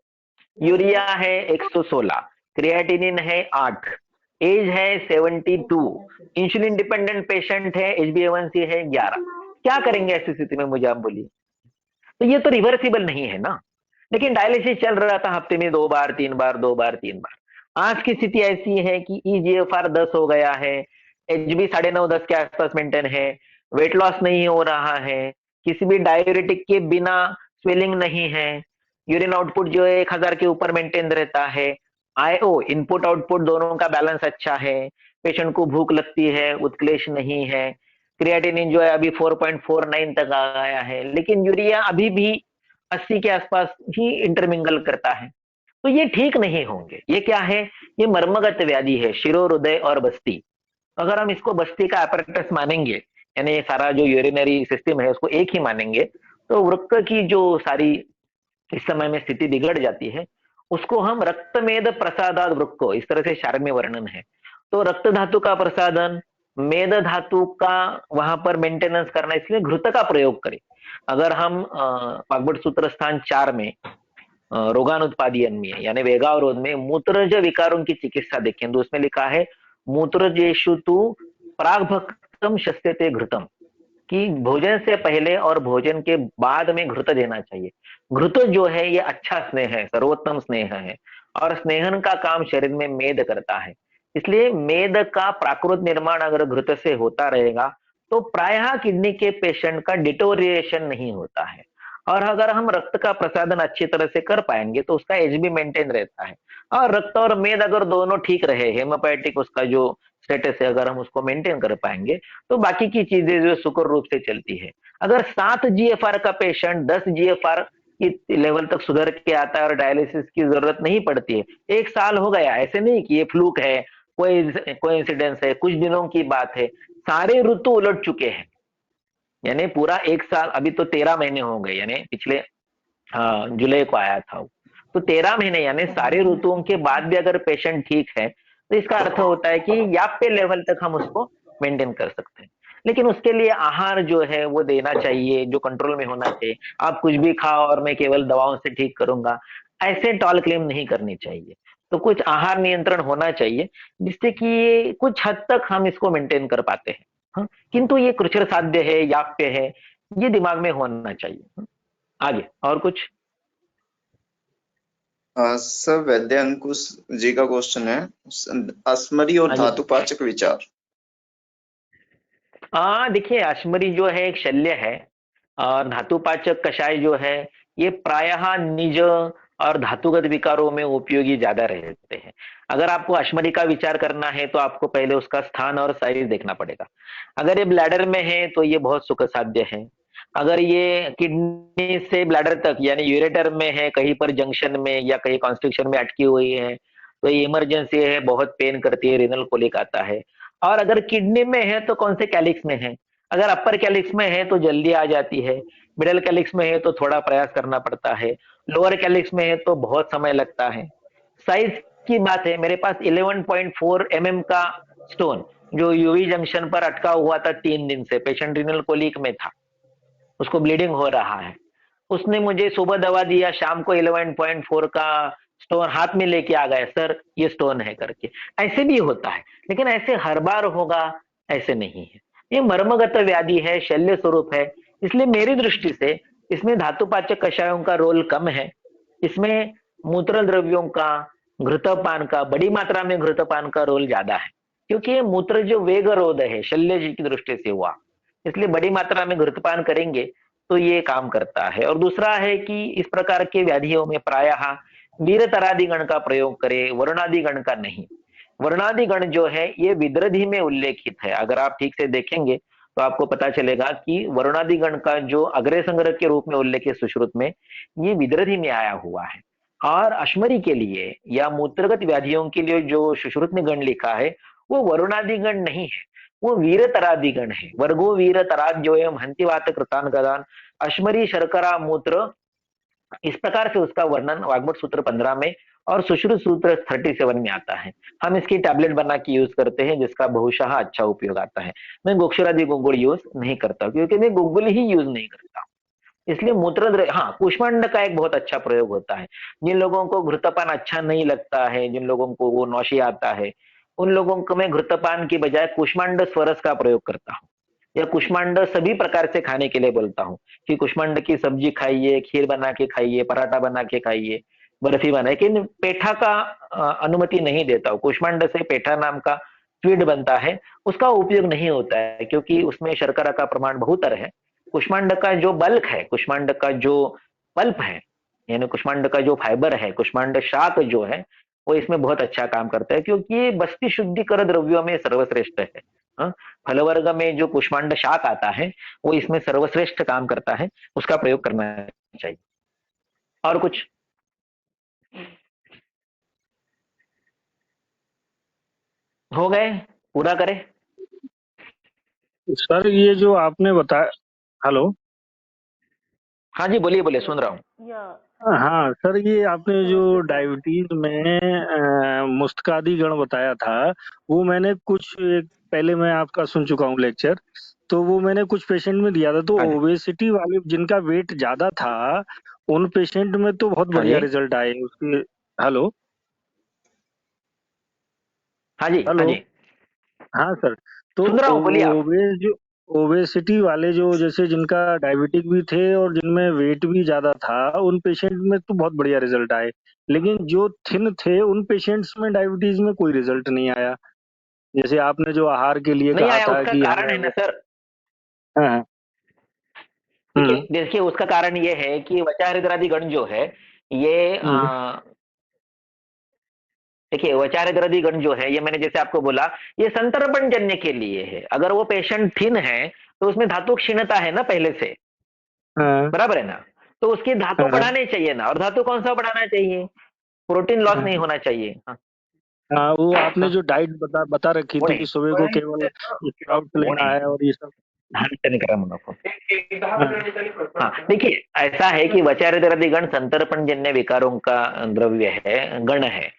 यूरिया है 116, क्रिएटिनिन है 8, एज है 72, इंसुलिन डिपेंडेंट पेशेंट है, एचबीएवन सी है 11। क्या करेंगे ऐसी स्थिति में, मुझे आप बोलिए। तो ये तो रिवर्सिबल नहीं है ना। लेकिन डायलिसिस चल रहा था हफ्ते में 2 बार 3 बार, 2 बार 3 बार। आज की स्थिति ऐसी है कि ईजीएफआर 10 हो गया है, एचबी 9.5-10 के आसपास मेंटेन है, वेट लॉस नहीं हो रहा है, किसी भी डाययूरेटिक के बिना स्वेलिंग नहीं है, यूरिन आउटपुट जो है 1000 के ऊपर मेंटेन रहता है, आईओ इनपुट आउटपुट दोनों का बैलेंस अच्छा है, पेशेंट को भूख लगती है, उत्क्लेश नहीं है, क्रिएटिनिन जो है अभी 4.49 तक आ गया है, लेकिन यूरिया अभी भी 80 के आसपास ही इंटरमिंगल करता है। तो ये ठीक नहीं होंगे। ये क्या है, ये मर्मगत व्याधि है, शिरो, हृदय और बस्ती। अगर हम इसको बस्ती का apparatus मानेंगे, यानी ये सारा जो यूरिनरी सिस्टम है उसको एक ही मानेंगे, तो वृक्क की जो सारी इस समय में स्थिति बिगड़ जाती है, उसको हम रक्तमेद प्रसादाद वृक्को, इस तरह से शार्क में वर्णन है। तो रक्त धातु का प्रसादन, मेद धातु का वहां पर मेंटेनेंस करना, इसलिए घृत का प्रयोग करें। अगर हम वाग्भट सूत्र स्थान 4 में रोगानुत्पादियन में, यानी वेगावरोध में मूत्रज विकारों की चिकित्सा देखें तो उसमें लिखा है मूत्रजेषु तु प्रागभक्तम शस्यते घृतम, कि भोजन से पहले और भोजन के बाद में घृत देना चाहिए। घृत जो है ये अच्छा स्नेह है, सर्वोत्तम स्नेह है, और स्नेहन का काम शरीर में मेद करता है। इसलिए मेद का प्राकृत निर्माण अगर घृत से होता रहेगा तो प्रायः किडनी के पेशेंट का डिटोरिएशन नहीं होता है। और अगर हम रक्त का प्रसादन अच्छी तरह से कर पाएंगे तो उसका एचबी मेंटेन रहता है, और रक्त और मेद अगर दोनों ठीक रहे, हेमोपैटिक उसका जो स्टेटस है अगर हम उसको मेंटेन कर पाएंगे, तो बाकी की चीजें जो सुकर रूप से चलती है। अगर 7 जीएफआर का पेशेंट 10 जीएफआर की लेवल तक सुधर के आता है और डायलिसिस की जरूरत नहीं पड़ती है, 1 साल हो गया, ऐसे नहीं कि ये फ्लूक है, कोई इंसिडेंस है, कुछ दिनों की बात है, सारे ऋतु उलट चुके हैं, यानी पूरा 1 साल, अभी तो 13 महीने हो गए, यानी पिछले जुलाई को आया था वो, तो 13 महीने यानी सारे ऋतुओं के बाद भी अगर पेशेंट ठीक है तो इसका अर्थ होता है कि याप्य लेवल तक हम उसको मेंटेन कर सकते हैं। लेकिन उसके लिए आहार जो है वो देना चाहिए, जो कंट्रोल में होना चाहिए। आप कुछ भी खाओ और मैं केवल दवाओं से ठीक करूंगा, ऐसे टॉल क्लेम नहीं करनी चाहिए। तो कुछ आहार नियंत्रण होना चाहिए जिससे कि कुछ हद तक हम इसको मेंटेन कर पाते हैं। हाँ? किंतु ये कृच्छ्र साध्य है, याप्य है, ये दिमाग में होना चाहिए। आगे और कुछ? सर वैद्य अंकुश जी का क्वेश्चन है, अश्मरी और हाँ जी। धातुपाचक विचार। देखिए, अश्मरी जो है एक शल्य है और धातुपाचक कषाय जो है ये प्रायः निज और धातुगत विकारों में उपयोगी ज्यादा रहते हैं। अगर आपको अश्मरी का विचार करना है तो आपको पहले उसका स्थान और साइज देखना पड़ेगा। अगर ये ब्लैडर में है तो ये बहुत सुख साध्य है। अगर ये किडनी से ब्लैडर तक यानी यूरेटर में है, कहीं पर जंक्शन में या कहीं कॉन्स्ट्रिक्शन में अटकी हुई है तो ये इमरजेंसी है, बहुत पेन करती है, रिनल कोलिक आता है। और अगर किडनी में है तो कौन से कैलिक्स में है। अगर अपर कैलिक्स में है तो जल्दी आ जाती है, मिडल कैलिक्स में है तो थोड़ा प्रयास करना पड़ता है, लोअर कैलिक्स में है तो बहुत समय लगता है। साइज की बात है, मेरे पास 11.4 mm का स्टोन जो यूवी जंक्शन पर अटका हुआ था 3 दिन से, पेशेंट रिनल कोलिक में था, उसको ब्लीडिंग हो रहा है। उसने मुझे सुबह दवा दिया, शाम को 11.4 का स्टोन हाथ में लेके आ गए, सर ये स्टोन है करके। ऐसे भी होता है, लेकिन ऐसे हर बार होगा ऐसे नहीं है। ये मर्मगत व्याधि है, शल्य स्वरूप है, इसलिए मेरी दृष्टि से इसमें धातुपाचक कषायों का रोल कम है। इसमें मूत्र द्रव्यों का, घृतपान का, बड़ी मात्रा में घृतपान का रोल ज्यादा है, क्योंकि ये मूत्र जो वेगरोध है शल्य जी की दृष्टि से हुआ, इसलिए बड़ी मात्रा में घृतपान करेंगे तो ये काम करता है। और दूसरा है कि इस प्रकार के व्याधियों में प्रायः वीरतरादि गण का प्रयोग करे, वर्णादि गण का नहीं। वर्णादि गण जो है ये विद्रधि में उल्लेखित है, अगर आप ठीक से देखेंगे तो आपको पता चलेगा कि वर्णादि गण का जो अग्रय संग्रह के रूप में उल्लेखित सुश्रुत में ये विद्रधि में आया हुआ है। और अश्मरी के लिए या मूत्रगत व्याधियों के लिए जो सुश्रुत में गण लिखा है वो वरुणादि गण नहीं है, वो वीरतरादि गण है। वर्गो वीरतराद जो है हंतिवात कृतान गदान अश्मरी शर्करा मूत्र, इस प्रकार से उसका वर्णन वाग्भट सूत्र 15 में और सुश्रुत सूत्र 37 में आता है। हम इसकी टैबलेट बना के यूज करते हैं जिसका बहुशः अच्छा उपयोग आता है। मैं गोक्षरादि गुग्गुल यूज नहीं करता क्योंकि मैं गुग्गुल ही यूज नहीं करता, इसलिए मूत्र हाँ कुष्मांड का एक बहुत अच्छा प्रयोग होता है। जिन लोगों को घृतपान अच्छा नहीं लगता है, जिन लोगों को वो नौशी आता है, उन लोगों को मैं घृतपान की बजाय कुष्मांड स्वरस का प्रयोग करता हूँ, या कुष्मांड सभी प्रकार से खाने के लिए बोलता हूँ कि कुष्मांड की सब्जी खाइए, खीर बना के खाइए, पराठा बना के खाइए, बर्फी बना, लेकिन पेठा का अनुमति नहीं देता हूँ। कुष्मांड से पेठा नाम का स्वीट बनता है, उसका उपयोग नहीं होता है क्योंकि उसमें शर्करा का प्रमाण बहुत है। कुष्मांड का जो बल्क है, कुष्मांड का जो पल्प है, यानी कुष्मांड का जो फाइबर है, कुष्मांड शाक जो है वो इसमें बहुत अच्छा काम करता है क्योंकि ये बस्ती शुद्धिकर द्रव्यों में सर्वश्रेष्ठ है। हाँ? फल वर्ग में जो कुष्मांड शाक आता है वो इसमें सर्वश्रेष्ठ काम करता है, उसका प्रयोग करना चाहिए। और कुछ हो गए, पूरा करें। सर ये जो आपने बताया, हेलो, हाँ जी बोलिए बोलिए, सुन रहा हूँ। हाँ सर, ये आपने जो डायबिटीज में मुस्तकादी गण बताया था वो मैंने कुछ पहले मैं आपका सुन चुका हूँ लेक्चर, तो वो मैंने कुछ पेशेंट में दिया था। तो हाँ जी, ओबेसिटी वाले जिनका वेट ज्यादा था उन पेशेंट में तो बहुत हाँ बढ़िया जी, रिजल्ट आए उसके। हेलो हाँ जी, हाँ हेलो, जी, हाँ सर। तो सुन रहा हूँ, बोलिए आप। ओबेसिटी वाले जो जैसे जिनका डायबिटिक भी थे और जिनमें वेट भी ज्यादा था उन पेशेंट में तो बहुत बढ़िया रिजल्ट आए, लेकिन जो थिन थे उन पेशेंट्स में डायबिटीज में कोई रिजल्ट नहीं आया। जैसे आपने जो आहार के लिए नहीं कहा आया, था उसका कि कारण है हमें ना सर। हाँ हाँ, देखिए हम्म देखिए उसका कारण ये है कि वचारिद्रादि गण जो है ये हम्म देखिए वचारिद्रादि गण जो है ये मैंने जैसे आपको बोला ये संतर्पण जन्य के लिए है। अगर वो पेशेंट थिन है तो उसमें धातु क्षीणता है ना पहले से, हाँ बराबर है ना, तो उसकी धातु हाँ बढ़ाने चाहिए ना, और धातु कौन सा बढ़ाना चाहिए, प्रोटीन लॉस हाँ नहीं होना चाहिए। हाँ, हाँ, वो आपने हाँ, जो डाइट बता रखी वो थी नहीं, कि सुबह को केवल स्प्राउट वो लेना नहीं, है और ये सब। ध्यान करा मुनाफा। हाँ हाँ देखिए ऐसा है कि वचारिद्रादि गण संतर्पण जन्य विकारों का द्रव्य है, गण है,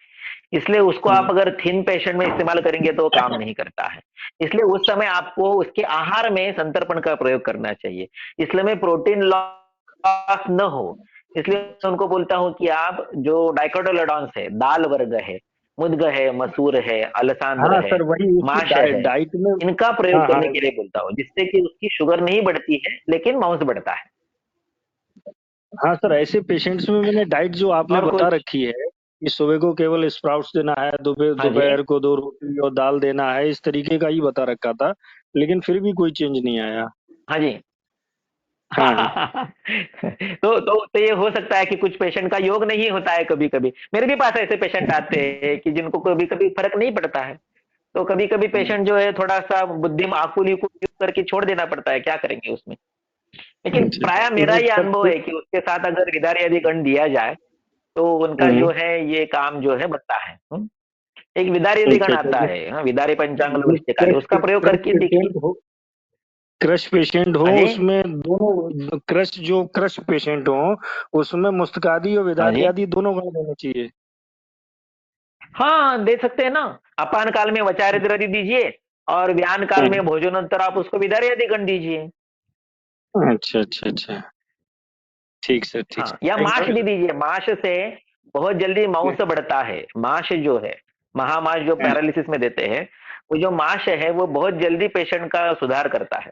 इसलिए उसको आप हम्म, अगर थिन पेशेंट में इस्तेमाल करेंगे तो काम नहीं करता है। इसलिए उस समय आपको उसके आहार में संतर्पण का प्रयोग करना चाहिए, इसलिए मैं प्रोटीन लॉस न हो इसलिए उनको बोलता हूं कि आप जो डाइकोटोलेडॉन्स है, दाल वर्ग है, मुद्ग है, मसूर है, अलसांद्र हाँ है, सर, वही उसकी माश है, डाइट में। इनका प्रयोग हाँ हाँ, करने के लिए बोलता हूँ जिससे कि उसकी शुगर नहीं बढ़ती है लेकिन मांस बढ़ता है। हाँ सर, ऐसे पेशेंट्स में मैंने डाइट जो आपने और बता कुछ रखी है कि सुबह को केवल स्प्राउट्स देना है, हाँ जी। दोपहर को 2 रोटी और दाल देना है, इस तरीके का ही बता रखा था, लेकिन फिर भी कोई चेंज नहीं आया। हाँ जी। हाँ। तो ये हो सकता है कि कुछ पेशेंट का योग नहीं होता है कभी कभी। मेरे भी पास ऐसे पेशेंट आते हैं कि जिनको कभी कभी फर्क नहीं पड़ता है, तो कभी कभी पेशेंट जो है थोड़ा सा बुद्धि आकुल को यूज करके छोड़ देना पड़ता है, क्या करेंगे उसमें। लेकिन अच्छा, प्राय तो मेरा वो ये सब अनुभव है कि उसके साथ अगर विदारी यदि गण दिया जाए तो उनका जो है ये काम जो है बनता है। एक विदारी यदि गण अच्छा, आता अच्छा, है, विदारी पंचांग जो वृश्चिकाली, उसका प्रयोग करके देखिए। क्रश पेशेंट हो हाँ जी। उसमें दोनों क्रश पेशेंट हो उसमें मुस्तकादी और हाँ विदारी जी। आदि दोनों गण देने चाहिए। हाँ, दे सकते हैं ना। अपान काल में वचारित रति दीजिए और व्यान काल में भोजनोत्तर आप उसको विदारी यदि गण दीजिए। अच्छा अच्छा अच्छा, ठीक सर, ठीक हाँ, सर, या थैंक माश यू। भी दीजिए। माश से बहुत जल्दी मांस बढ़ता है। माश जो है, महामाश जो पैरालिसिस में देते हैं, वो जो माश है वो बहुत जल्दी पेशेंट का सुधार करता है।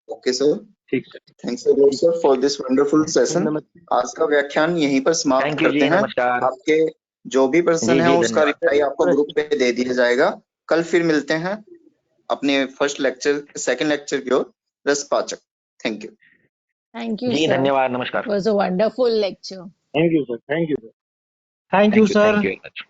ओके सर, ठीक sir, thanks a lot sir for this wonderful session. आज का व्याख्यान यहीं पर समाप्त थैंक यू करते जी, हैं। नमस्कार। आपके जो भी प्रश्न जी है जी, उसका धन्यवाद। रिप्लाई आपको ग्रुप पे दे दिया जाएगा। कल फिर मिलते हैं अपने सेकंड लेक्चर की ओर। रसपाचक। Thank you ji, sir. धन्यवाद, नमस्कार। It was a wonderful lecture. Thank you sir, thank you sir. Thank you thank sir. You very much.